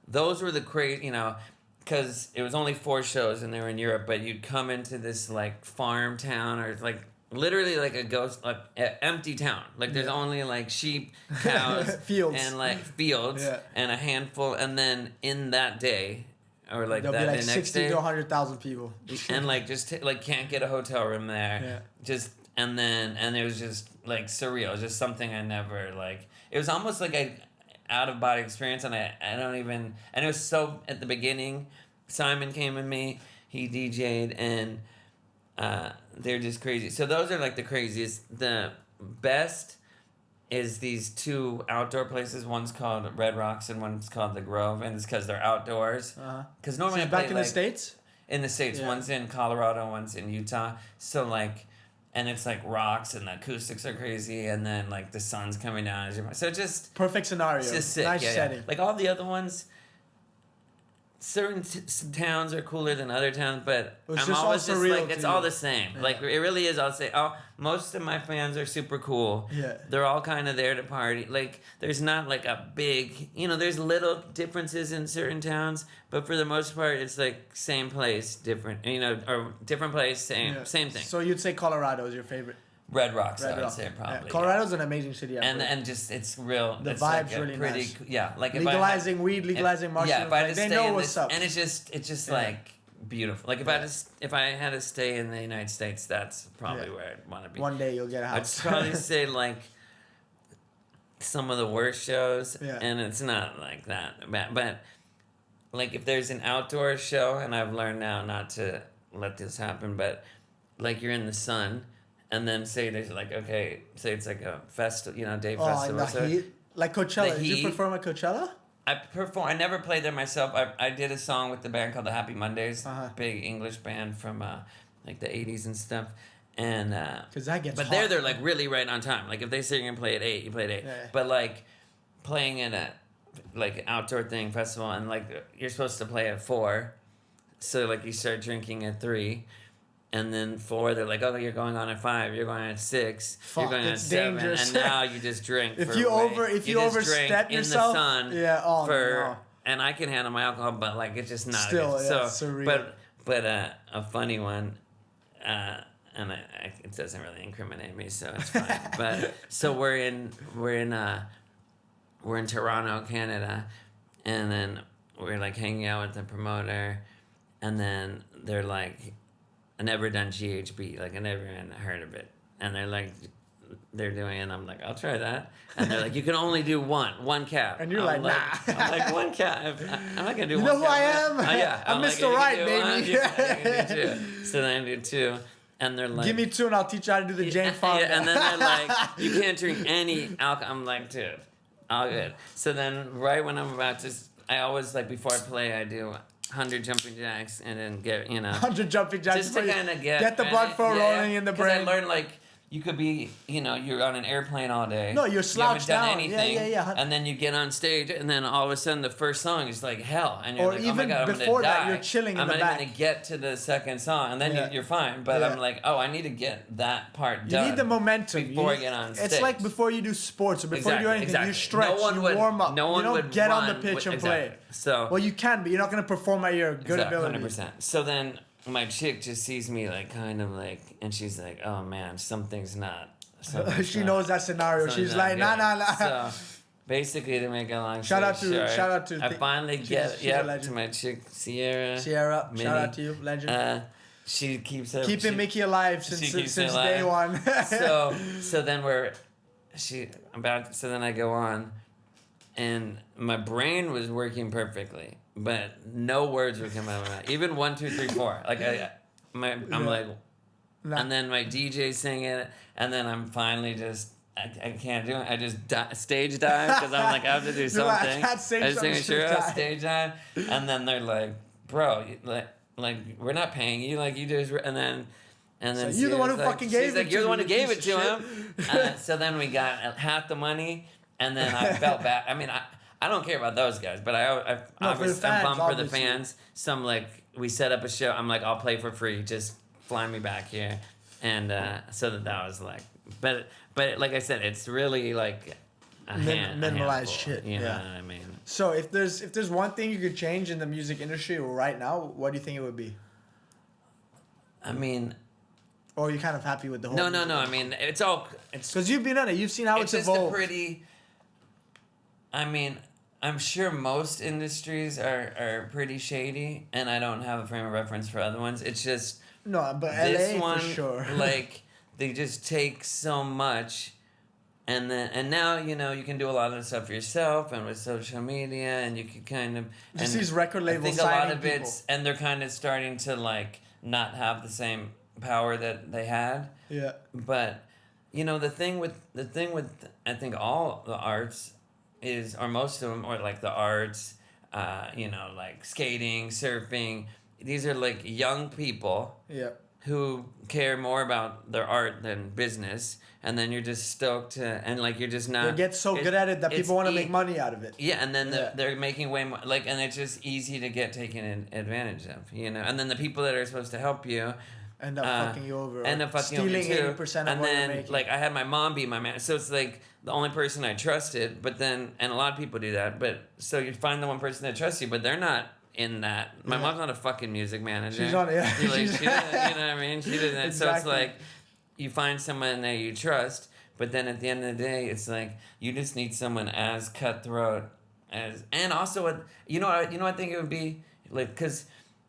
Those were the crazy, because it was only 4 shows and they were in Europe, but you'd come into this like farm town or like literally like a ghost, like empty town. Like there's only like sheep, cows, Fields. and like fields Yeah. and a handful, and then in that day or like There'll that be like the next 60 day, to 100,000 people. and like just like can't get a hotel room there. Yeah. Just and it was just like surreal. It was just something I never like. It was almost like a out of body experience, and I don't even. And it was so at the beginning. Simon came with me. He DJ'd, and they're just crazy. So those are like the craziest. The best is these 2 outdoor places. One's called Red Rocks, and one's called the Grove, and it's because they're outdoors. Because normally I Back play, in the like, States? in the States. Yeah. One's in Colorado, one's in Utah. So like, and it's like rocks and the acoustics are crazy, and then like the sun's coming down as you're. So just Perfect scenario. it's just sick. Nice yeah, setting. yeah. Like all the other ones. Certain towns are cooler than other towns, but It's I'm just all always just surreal like to it's all you. the same. Yeah. Like it really is. I'll say, most of my fans are super cool. Yeah. They're all kind of there to party. Like there's not like a big, there's little differences in certain towns, but for the most part, it's like same place, different, or different place, same Yeah. same thing. So you'd say Colorado is your favorite? Red Rocks, I Red would Rock. say Yeah. probably. Colorado's an amazing city. I've And heard. and just it's real. The it's vibe's like a really pretty, nice. Yeah, like if Legalizing weed, if, legalizing mushrooms. Yeah, if I like, just they stay know in what's this, up. and it's just Yeah. like beautiful. Like if I had to stay in the United States, that's probably where I'd want to be. One day you'll get a I'd house. probably say like some of the worst shows, Yeah. and it's not like that bad, but like if there's an outdoor show, and I've learned now not to let this happen, but like you're in the sun, and then say there's like say it's like a festival, day Oh, festival. in the heat? Like Coachella. The Did you heat. perform at Coachella? I never played there myself. I did a song with the band called the Happy Mondays, Uh-huh. big English band from like the 80s and stuff. And Because that gets but hot. they're like really right on time. Like if they say you're gonna play at 8, you play at 8. Yeah. But like playing in a like outdoor thing festival, and like you're supposed to play at 4, so like you start drinking at 3. And then 4, they're like, oh, you're going on at 5. You're going at 6. Fuck, you're going at it's 7, dangerous. and now you just drink. If for you way- if you just overstep drink yourself, in the sun. yeah. Oh no. And I can handle my alcohol, but like it's just not Still, good. yeah, So, surreal. but a funny one, and it doesn't really incriminate me, so it's fine. But so we're in Toronto, Canada, and then we're like hanging out with the promoter, and then they're like, I never done GHB, like I never even heard of it, and they're like, they're doing it, and I'm like, I'll try that, and they're like, you can only do one cap, And you're I'm like, nah. I'm like, one cap, I'm not gonna do You one know who cap. I am? Yeah, I'm like, Mr. you can Right, do baby. one, you can do 2. So then I do 2, and they're like, Give me 2 and I'll teach you how to do the Jane Fonda. and then they're like, you can't drink any alcohol. I'm like, dude, all good. So then right when I'm about to, I always like before I play, I do 100 jumping jacks and then get 100 jumping jacks. just to before you kind of get the blood flow rolling in the 'Cause brain. I learned like you could be, you're on an airplane all day. No, you're You haven't slouched done down. anything. Yeah. And then you get on stage, and then all of a sudden the first song is like hell, and you're Or like, oh my even god, I'm before gonna that, die. you're chilling in I'm the not back. even gonna get to the second song, and then Yeah. you're fine. But Yeah. I'm like, oh, I need to get that part You done. need the momentum. before I get on It's stage. like before you do sports or before you do anything, you stretch, you warm up. No one you don't would get on run the pitch with- and play. exactly. So Well, you can, but you're not going to perform at your good ability. 100%. So then my chick just sees me like kind of like, and she's like, oh man, something's not. She knows that scenario. something's She's not like, nah. good. So basically, to make a long Shout out story to- short, shout out to I the- finally she's get a legend. to my chick Sierra. Sierra, Minnie. shout out to you, legend. She keeps her, Keeping she- Mickey alive she since keeps me day one. so then so then I go on, and my brain was working perfectly, but no words would come out of my mouth. Even 1, 2, 3, 4. Like I'm Yeah. like, Nah. and then my DJ singing it, and then I'm finally just. I can't do it. I just stage dive because I'm like, I have to do You're like, I something. can't sing I just something, sing a stage stage dive, and then they're like, "Bro, like we're not paying you. Like you just," and then So you're the one who Sierra's fucking she's gave it like, to You're the me, one who you gave piece it of to him. So then we got half the money, and then I felt bad. I mean, I don't care about those guys, but No, for the obviously I'm fans, pumped for the obviously. fans. Some like we set up a show. I'm like, I'll play for free. Just fly me back here, and so that was like, but like I said, it's really like a Minimalized handful, shit, You know yeah. what I mean? So if there's one thing you could change in the music industry right now, what do you think it would be? I mean, Or are you kind of happy with the whole? no. I mean, it's Because you've been on it, you've seen how it's just evolved. a pretty. I mean, I'm sure most industries are pretty shady, and I don't have a frame of reference for other ones. It's just No, but this LA one, for sure. like they just take so much, and now you can do a lot of stuff yourself, and with social media, and you can kind of Just and these record I labels think a lot signing of it's, and they're kind of starting to like not have the same power that they had. Yeah. But the thing with I think all the arts is, or most of them, or like the arts, like skating, surfing. These are like young people Yeah. who care more about their art than business, and then you're just stoked to, and like you're just not. They get so good at it that it's people want to make money out of it. Yeah, and then Yeah. they're making way more, like, and it's just easy to get taken advantage of, and then the people that are supposed to help you End up fucking you over. end up fucking stealing over you too. 80% of And what then you're making. like I had my mom be my man, so it's like the only person I trusted. But then, and a lot of people do that. But so you find the one person that trusts you, but they're not in that. My Yeah. mom's not a fucking music manager. She's on it, yeah. She, like, She's- she doesn't, you know what I mean? She doesn't. So it's Exactly. like you find someone that you trust, but then at the end of the day, it's like you just need someone as cutthroat as, and also what I think it would be like, because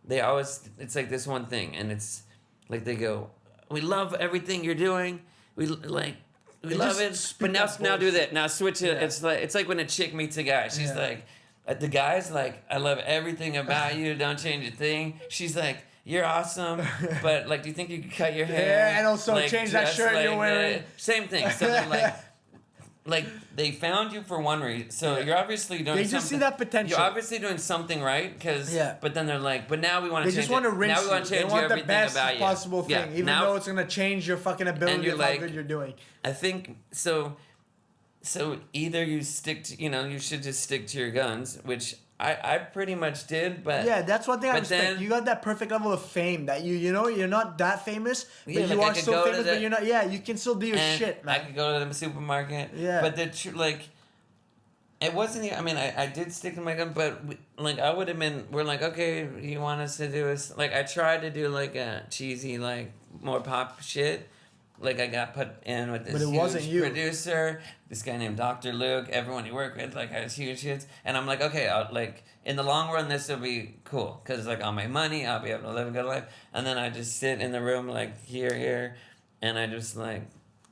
they always, it's like this one thing, and it's like they go, we love everything you're doing. We love it, but now do that. Now switch it. Yeah. It's like when a chick meets a guy. She's like, the guy's like, I love everything about you. Don't change a thing. She's like, you're awesome, but like, do you think you could cut your hair? Yeah, and also like, change that shirt like, you're wearing. Same thing. So they're like they found you for one reason. So you're obviously doing. They something. just see that potential. You're obviously doing something right, But then they're like, but now we want to. They just want to rinse. Now we want to change they want everything the best about you. possible thing, even now, though it's gonna change your fucking ability of how good you're doing. I think so. So either you stick to, you should just stick to your guns, which I pretty much did, but yeah, that's one thing I but respect. then- You got that perfect level of fame that you're not that famous, but Yeah, you like I are could still go to famous, but you're not. Yeah, you can still do your and shit, man. I could go to the supermarket. Yeah. But it wasn't. I mean, I did stick to my gun, but I would have been. We're like, okay, you want us to do this? Like, I tried to do like a cheesy, like more pop shit. Like, I got put in with this But it wasn't huge you. producer, this guy named Dr. Luke. Everyone he worked with, like, has huge hits, and I'm like, okay, in the long run, this will be cool, cause like I'll make money, I'll be able to live a good life, and then I just sit in the room like here, and I just like.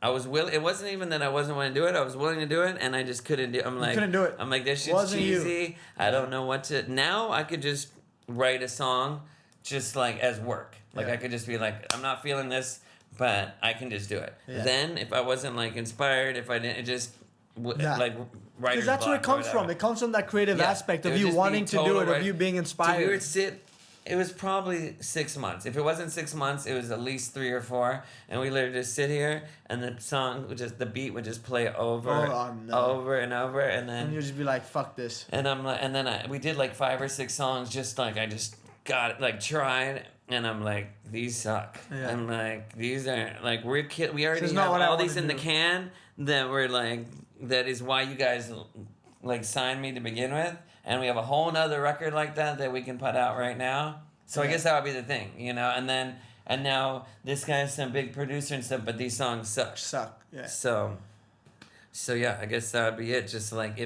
I was willing. It wasn't even that I wasn't willing to do it. I was willing to do it, and I just couldn't do. I'm like, couldn't do it. I'm like, this shit's Wasn't you. cheesy. I don't know what to. Now I could just write a song, just like as work. Like I could just be like, I'm not feeling this, but I can just do it. Yeah. Then if I wasn't like inspired, if I didn't, it just like writer's Because that's where it block or comes from. whatever. It comes from that creative Yeah, aspect it of would you just be wanting to do total it, right- of you being So inspired. we would sit. It was probably 6 months. If it wasn't 6 months, it was at least 3 or 4. And we literally just sit here, and the song would the beat would just play over, over and over, and then and you'd just be like, "Fuck this." and I'm like, and then we did like 5 or 6 songs, just like I just got it, like tried, and I'm like, these suck. Yeah. I'm like, these are like we already This is have not what I all wanna these in the do. can that we're like, that is why you guys like signed me to begin with, and we have a whole nother record like that we can put out right now. So I Yeah. guess that would be the thing, and now this guy's some big producer and stuff, but these songs suck. Yeah. So yeah, I guess that would be it. Just like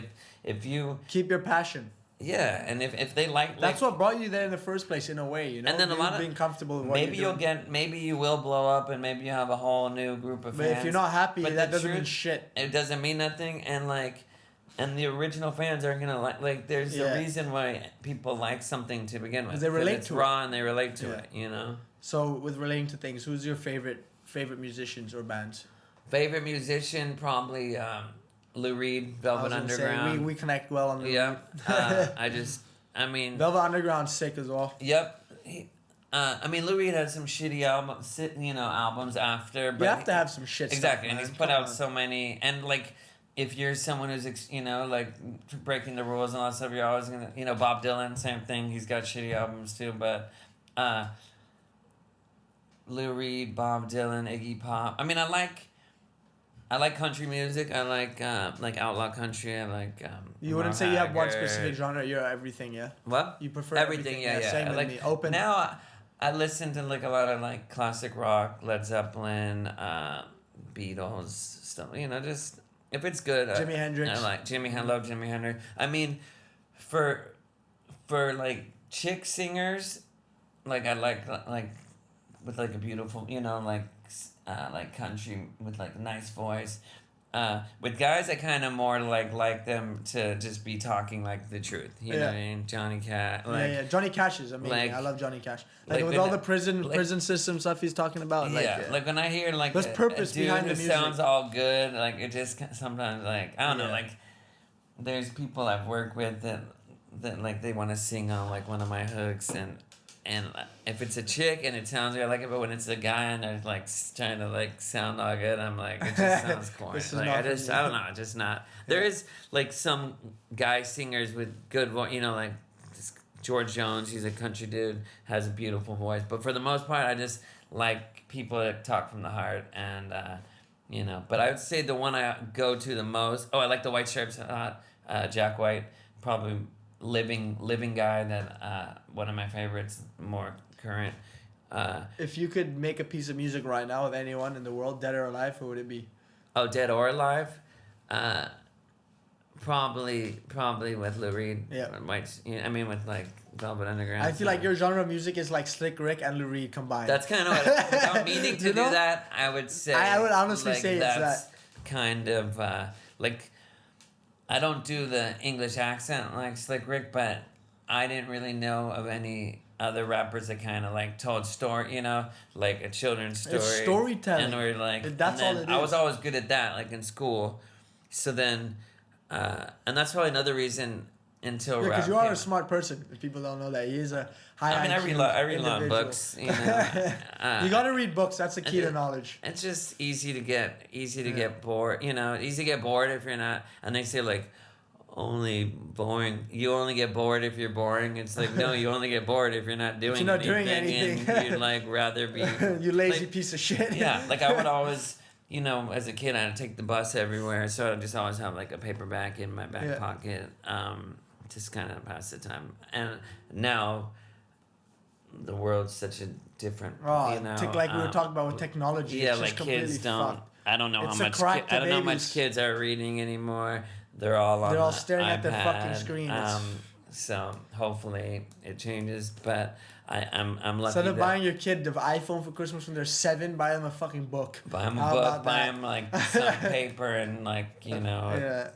if you Keep your passion. yeah, and if they like That's what brought you there in the first place, in a way. You know, And then a You lot of- being comfortable with what maybe you're you'll doing. maybe you will blow up, and maybe you have a whole new group of But fans. if you're not happy, But that the doesn't mean truth- shit. It doesn't mean nothing, and the original fans aren't gonna like. There's Yeah. a reason why people like something to begin with. 'Cause they relate it's to it. raw and they relate to Yeah. it. You know. So with relating to things, who's your favorite musicians or bands? Favorite musician probably Lou Reed, I Velvet was gonna say, Underground. we connect well on the Yeah. I mean. Velvet Underground's sick as well. Yep. I mean, Lou Reed had some shitty albums after. But You have to have some shit. exactly, stuff, and man. he's put Come out on. so many. And like, if you're someone who's like breaking the rules and all that stuff, you're always gonna Bob Dylan, same thing. He's got shitty albums too, but Lou Reed, Bob Dylan, Iggy Pop. I mean, I like country music. I like outlaw country. I like. You wouldn't say you have one Haggard. specific genre. You're everything, yeah. What? You prefer Everything, yeah. Same I with like me. Open. now. I listen to like a lot of like classic rock, Led Zeppelin, Beatles stuff. Just if it's good. Jimi Hendrix. I like Jimmy. I love Jimi Hendrix. I mean, for like chick singers, like I like with like a beautiful, like country with like a nice voice. With guys, I kind of more like them to just be talking like the truth. You know what I mean? Johnny Cash. Yeah. Johnny Cash is amazing. like- I love Johnny Cash. like With when all the I- prison system stuff he's talking about. Like when I hear like There's a purpose dude behind who the music. sounds all good, like it just sometimes like I don't know, Yeah. like there's people I've worked with that like they want to sing on like one of my hooks and if it's a chick and it sounds good, I like it, but when it's a guy and they're like trying to like sound all good, I'm like it just sounds corny. This is Like not for me. I don't know, just not. There is like some guy singers with good voice, like this George Jones, he's a country dude, has a beautiful voice, but for the most part, I just like people that talk from the heart and but I would say the one I go to the most. Oh, I like the White Stripes a lot. Jack White, probably living guy that one of my favorites, more current. If you could make a piece of music right now with anyone in the world, dead or alive, who would it be? Oh, dead or alive? Probably with Lou Reed. Yeah. I mean, with like Velvet Underground. I feel like your genre of music is like Slick Rick and Lou Reed combined. That's kind of what, without meaning to You know? do that, I would say. I would honestly say it's that's that. kind of like, I don't do the English accent like Slick Rick, but I didn't really know of any other rappers that kind of like told story, you know, like a children's story. It's storytelling. And we're like, That's and all it I is. was always good at that, like in school. So then, and that's probably another reason until Yeah, rap because you are came. a smart person. If people don't know that, he is a high I mean, IQ I read a lot of individual. books. You know, You gotta read books. That's the key to it- knowledge. It's just easy to get bored. You know, easy to get bored if you're not. And they say like, only boring. You only get bored if you're boring. It's like no, you only get bored if you're not doing. you're not anything, doing anything. And you'd like rather be. You lazy like, piece of shit. Yeah, like I would always. You know, as a kid, I had to take the bus everywhere, so I just always have like a paperback in my back pocket, just kind of pass the time. And now, the world's such a different, Oh, you know, like we were talking about with technology. yeah, it's like just completely kids don't. fucked. I don't know It's how a much. crack to I don't know how much babies. kids are reading anymore. They're all on. They're all the staring at their fucking iPad. screens. So hopefully it changes, but I'm lucky. Instead of that buying your kid the iPhone for Christmas when they're 7, buy them a fucking book. buy him a How book, about buy that? him like some paper and like you know. Yeah.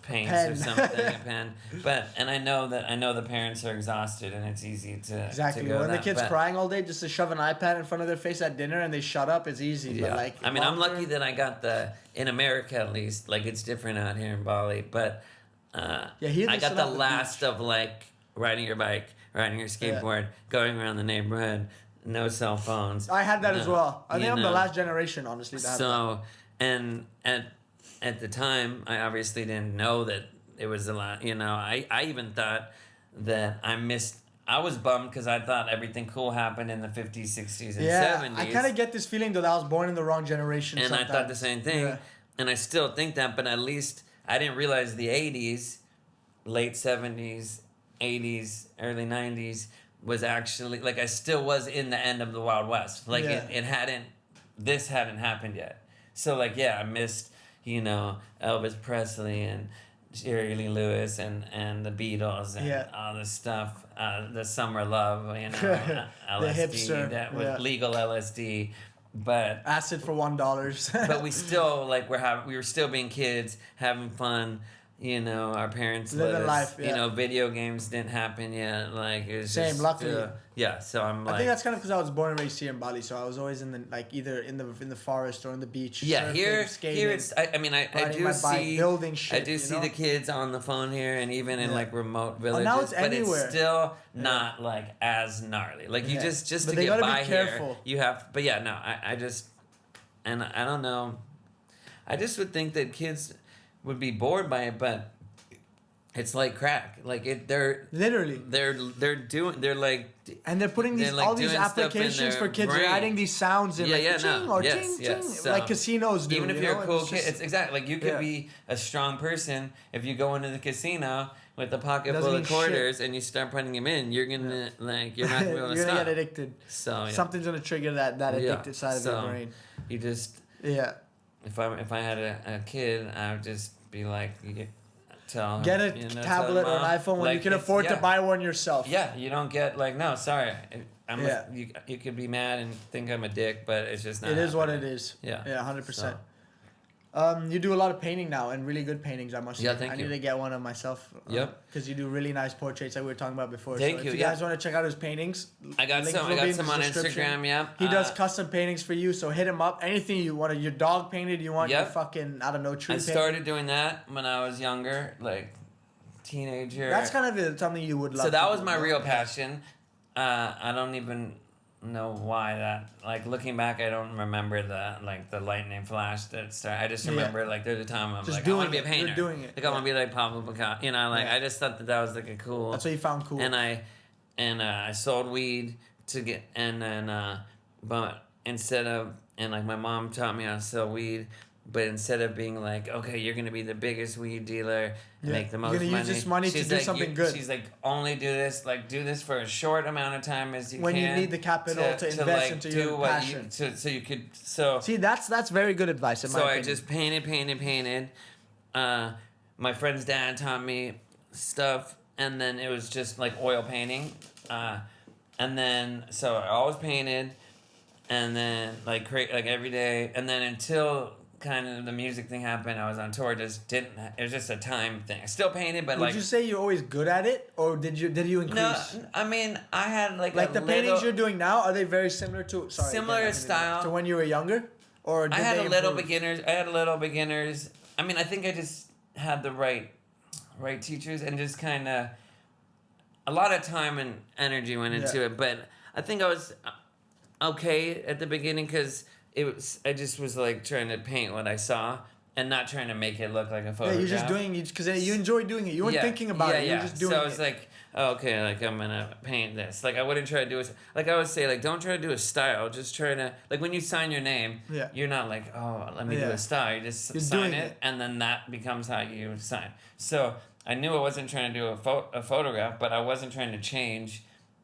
Paints Pen. or something, a pen. But and I know the parents are exhausted and it's easy to Exactly. To go When the that, kid's but, crying all day, just to shove an iPad in front of their face at dinner and they shut up, it's easy. yeah. But like, I mean, I'm long lucky term- that I got in America at least. Like it's different out here in Bali, but here I they got sit the on the last of like riding your bike, riding your skateboard, going around the neighborhood, no cell phones. I had that as well. I you think I'm the know. last generation, honestly. To have that. So, and at the time, I obviously didn't know that it was a lot. You know, I even thought that I was bummed because I thought everything cool happened in the 50s, 60s, and Yeah, 70s. I kind of get this feeling that I was born in the wrong generation. And sometimes. I thought the same thing. Yeah. And I still think that, but at least I didn't realize the 80s, late 70s, 80s, early 90s was actually, like, I still was in the end of the Wild West. Like, Yeah. this hadn't happened yet. So, like, yeah, I missed, you know, Elvis Presley and Jerry Lee Lewis and the Beatles and all this stuff. The Summer Love, you know, LSD. hipster, That was legal LSD. But Acid for $1. but we still like we were still being kids having fun, you know, our parents Living let us, life, you yeah. know, video games didn't happen yet, like it was Same, just, luckily. yeah, so I'm like, I think that's kind of because I was born and raised here in Bali, so I was always in the either in the forest or in the beach. yeah, surfing, skating, here it's I mean I riding do my bike, see building shit. I do you see know? the kids on the phone here and even in Yeah. like remote villages, now it's but anywhere. it's still not like as gnarly. Like you Yeah. just But to they get gotta be by careful. here, you have. But yeah, no, I just and I don't know. I just would think that kids would be bored by it, but it's like crack. Like they're Literally. like And they're putting They're, these like, all these doing stuff in applications their for kids. They're brain. adding these sounds in, Yeah, like yeah, ching no. or Yes, ching, yes. ching, like So, casinos do. even if you you're know? a cool It's kid, just- it's exactly like you could Yeah. be a strong person if you go into the casino with a pocket Doesn't full of mean quarters and you start putting them in. You're gonna like you're not gonna be able to You're gonna stop. get addicted. So yeah. Something's gonna trigger that addicted side of your So, brain. You just Yeah. if I had a kid, I would just be like tell him, Get a you know, tell tablet him, or an "Mom, iPhone when like, you can it's- afford to yeah. buy one yourself. Yeah, you don't get like no, sorry. Yeah. You could be mad and think I'm a dick, but it's just not. It is what happening. it is. Yeah. Yeah, 100%. So, You do a lot of painting now and really good paintings, I must say. Yeah, thank I you. need to get one of myself. Yep. Because you do really nice portraits like we were talking about before. Thank so you, If you yeah. guys want to check out his paintings, I got links some. will I be got in some the on description. Instagram. Yeah. He does custom paintings for you, so hit him up. Anything you want, your dog painted, you want your Yep. fucking, I don't know, tree I painted. started doing that when I was younger, like teenager. That's kind of something you would love. So that to was do, my no? real passion. I don't even know why that. Like looking back, I don't remember the lightning flash that started. I just Yeah. remember like there's a time I'm Just like I want to doing be a it. You're painter. doing it. Like I want to be like Pablo Picasso. You know, like Yeah. I just thought that was like a cool. That's what you found cool. And I sold weed to get and then but instead of and like my mom taught me how to sell weed. But instead of being like, okay, you're gonna be the biggest weed dealer, and Yeah. make the most You're gonna money. use this money to She's do like, something good. She's like, only do this, like do this for a short amount of time as you When can. you need the capital to invest like, into do your what passion. so you could so. See, that's very good advice in my So I opinion. just painted. my friend's dad taught me stuff, and then it was just like oil painting, and then so I always painted, and then like every day, and then until kind of the music thing happened, I was on tour. Just didn't. It was just a time thing. I still painted, but Would you say you're always good at it, or did you increase? No, I mean I had like the paintings you're doing now, are they very similar to style to when you were younger, or did I had they a little improve? beginners. I mean, I think I just had the right teachers, and just kind of a lot of time and energy went into it. But I think I was okay at the beginning because I just was like trying to paint what I saw and not trying to make it look like a photograph. Yeah, you're just doing it because you enjoy doing it. You weren't thinking about it. You're just doing it. So I was like, oh, okay, like I'm gonna paint this. Like I wouldn't try to do it. Like I would say, like don't try to do a style. Just try to like when you sign your name. Yeah. You're not like, oh, let me do a style. You just You're sign doing it, it, and then that becomes how you sign. So I knew I wasn't trying to do a photograph, but I wasn't trying to change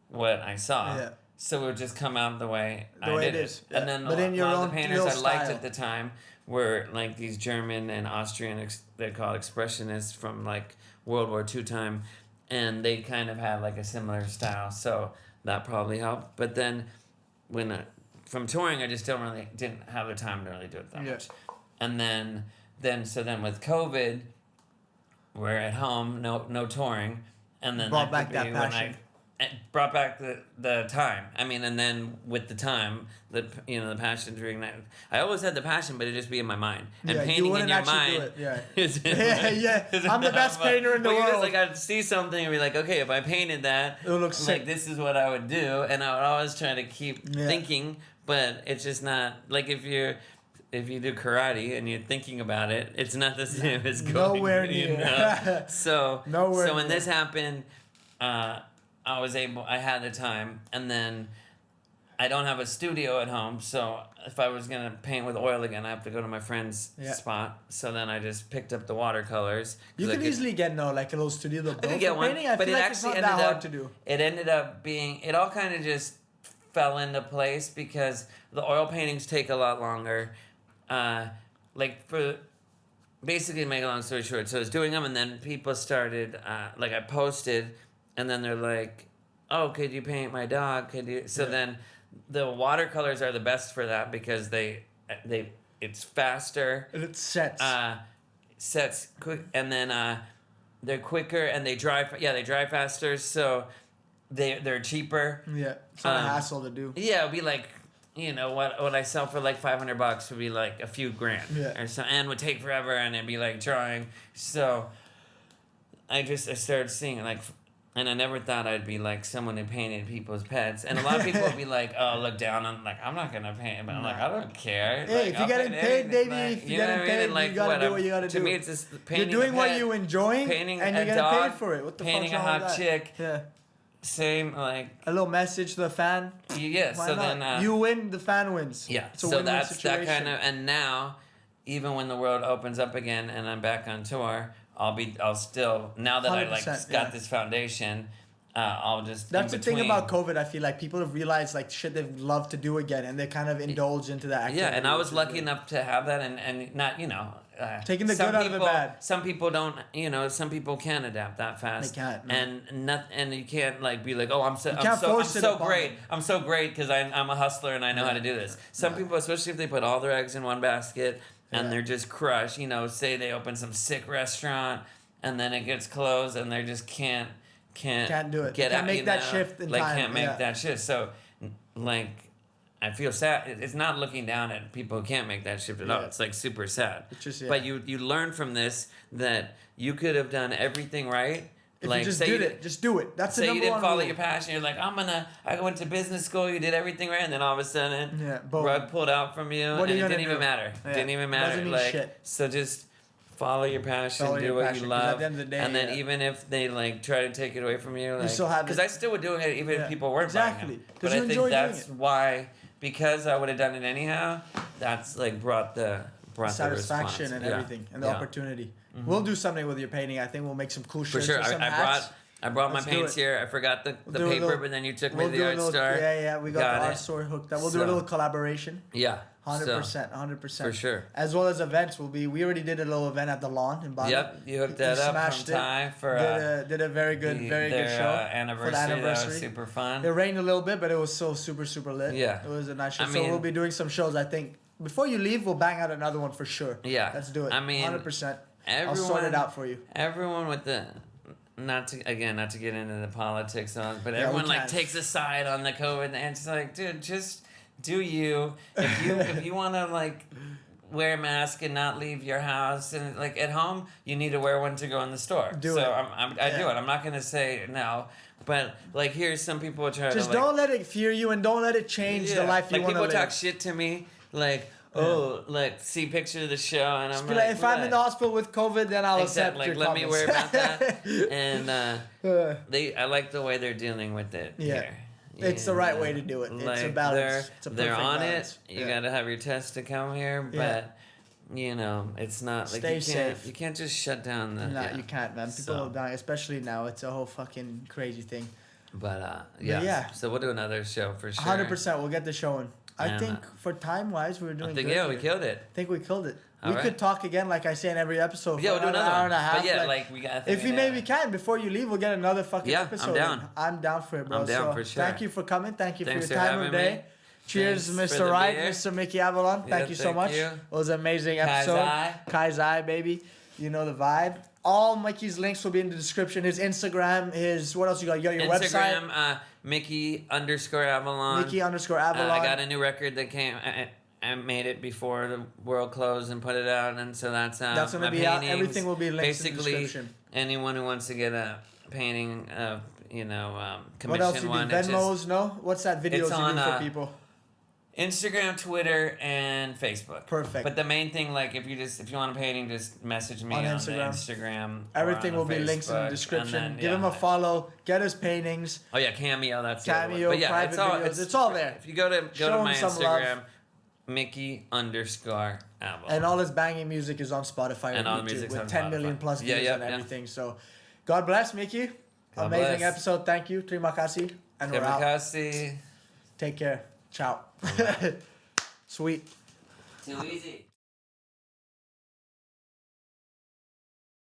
what I saw. Yeah. So it would just come out the way I did it. Yeah. And then but in your a lot own of the painters I liked style. at the time were like these German and Austrian, they're called expressionists from like World War II time. And they kind of had like a similar style. So that probably helped. But then when from touring, I just didn't have the time to really do it that much. And then with COVID, we're at home, no touring. And then brought back that passion. It brought back the time. I mean, and then with the time, the passion to reignite. I always had the passion, but it just be in my mind. And painting in your mind. I'm the best painter in the world. Just, like I'd see something and be like, okay, if I painted that, it would look sick. Like this is what I would do, and I would always try to keep thinking, but it's just not like if you do karate and you're thinking about it, it's not the same as going. Nowhere near. So nowhere when near. this happened, I had the time, and then I don't have a studio at home, so if I was gonna paint with oil again, I have to go to my friend's spot. So then I just picked up the watercolors. You could easily get like a little studio built I could get one, painting. I but feel it like actually it's not ended that up hard to do. It ended up being it all kind of just fell into place because the oil paintings take a lot longer. Basically, to make a long story short, so I was doing them, and then people started I posted. And then they're like, "Oh, could you paint my dog? Could you?" So then, the watercolors are the best for that because it's faster. And it sets. Sets quick, and then they're quicker and they dry. Yeah, they dry faster. So they're cheaper. Yeah, it's not a hassle to do. Yeah, it'd be like what I sell for like $500 would be like a few grand. Yeah. Or so, and would take forever, and it'd be like drawing. So I started seeing like. And I never thought I'd be like someone who painted people's pets. And a lot of people would be like, oh, look down. I'm like, I'm not going to paint. But I'm like, I don't care. Hey, like, if you're getting paid, baby, if you're getting paid, like, you got to do what you got to do. To me, it's just painting you're doing a what pet, you're enjoying, painting and you're a getting dog, paid for it. What the painting fuck's a wrong hot with that? chick. Yeah. Same, like... A little message to the fan. Yeah, Why so not? then... you win, the fan wins. Yeah, it's a so win-win that's situation. that kind of... And now, even when the world opens up again and I'm back on tour, I'll still... Now that I got this foundation... I'll just. That's the thing about COVID. I feel like people have realized like shit they'd love to do again, and they kind of indulge into that activity. Yeah, and I was lucky enough to have that, and not taking the good out of the bad. Some people don't. Some people can't adapt that fast. They can't. And you can't like be like, oh, I'm so great. I'm so great because I'm a hustler and I know how to do this. Some people, especially if they put all their eggs in one basket and they're just crushed. Say they open some sick restaurant and then it gets closed and they just can't do it. Can't make that shift in time. Can't make that shift. So, like, I feel sad. It's not looking down at people who can't make that shift at all. It's like super sad. It's just, But you learn from this that you could have done everything right. If you just did it, just do it. That's the number one. Say you didn't follow your passion. You're like, I went to business school. You did everything right, and then all of a sudden, rug pulled out from you, and it didn't even matter. Yeah. Didn't even matter. Doesn't mean shit. So just follow your passion, do what you love, at the end of the day, and then even if they like try to take it away from you, like, because I still would do it even if people weren't buying them. But I think that's why, because I would have done it anyhow. That's like brought the satisfaction response. and everything and the opportunity. Mm-hmm. We'll do something with your painting. I think we'll make some cool shirts. For sure, I brought my paints here. I forgot the paper, but then you took me to the art store. Yeah, we got the art store hooked up. We'll do a little collaboration. Yeah. 100%, 100%. For sure. As well as events we already did a little event at the lawn in Bali. Yep, you hooked that up smashed from Thai for did a very good show anniversary. for the anniversary. That was super fun. It rained a little bit, but it was so super lit. Yeah. It was a nice show. I So mean- we'll be doing some shows. I think before you leave, we'll bang out another one for sure. Yeah. Let's do it. I mean, 100%. I'll sort it out for you. Everyone with the not to get into the politics on, but Yeah, everyone we like can. takes a side on the COVID, and it's like, dude, just do you. If you want to like wear a mask and not leave your house, and like at home, you need to wear one to go in the store. Do so it. I do it. I'm not gonna say no, but like here's some people try Just to like, don't let it fear you and don't let it change the life you like want to people live. talk shit to me like. Oh, like see picture of the show, and I'm Be like, if I'm in the "What?" hospital with COVID, then I'll accept Like, your let me comments. worry about that. And Uh, I like the way they're dealing with it. Yeah. Here. It's the right way to do it. It's a balance. It's a They're perfect on balance. it. You gotta have your test to come here, but it's not like Stay you can't. safe. You can't just shut down the. No, you can't, man. People So- are dying, especially now. It's a whole fucking crazy thing. But yeah. So we'll do another show for sure. 100%. We'll get the showing. I And, think for time wise, we were doing I think good. we here. killed it. I think we killed it. All we right. could talk again, like I say in every episode. Yeah, for we'll do another another hour one. and a half. But yeah, like we got. if we maybe can before you leave, we'll get another fucking Yeah, I'm episode. down. in. I'm down for it, bro. I'm down So for sure. Thank you for coming. Thank you Thanks for for your time of having day. me. Cheers, Thanks for Mr. the Wright, beer. Mr. Mickey Avalon. Yeah, Thank you so thank much. you. It was an amazing Kai's episode. Eye. Kai's Eye, baby. You know the vibe. All Mikey's links will be in the description. His Instagram, his what else you got? You got your website. Instagram, Mickey_Avalon. Mickey_Avalon. I got a new record that came. I made it before the world closed and put it out, and so that's out. That's gonna My be out. paintings, Everything will be linked in the basically, description. anyone who wants to get a painting, commission What else you do? one. it's Venmos? just No. What's that videos it's you on, do for people? Instagram, Twitter, and Facebook. Perfect. But the main thing, like, if you want a painting, just message me On on Instagram. the Instagram. Everything or on will the be links in the Facebook, description. and then, Give him a follow. Get his paintings. Oh yeah, Cameo. That's the other one. Cameo, But yeah, private it's all videos. It's all there. If you go to Show him my some love. Instagram, Mickey_Avalon. And all his banging music is on Spotify And and all the YouTube music's with on 10 million Spotify. plus Yeah, views yeah, and yeah. everything. So, God bless, Mickey. God Amazing bless. episode. Thank you. Terima kasih. And we're Terima out. kasih. Take care. Ciao. Sweet. Too easy.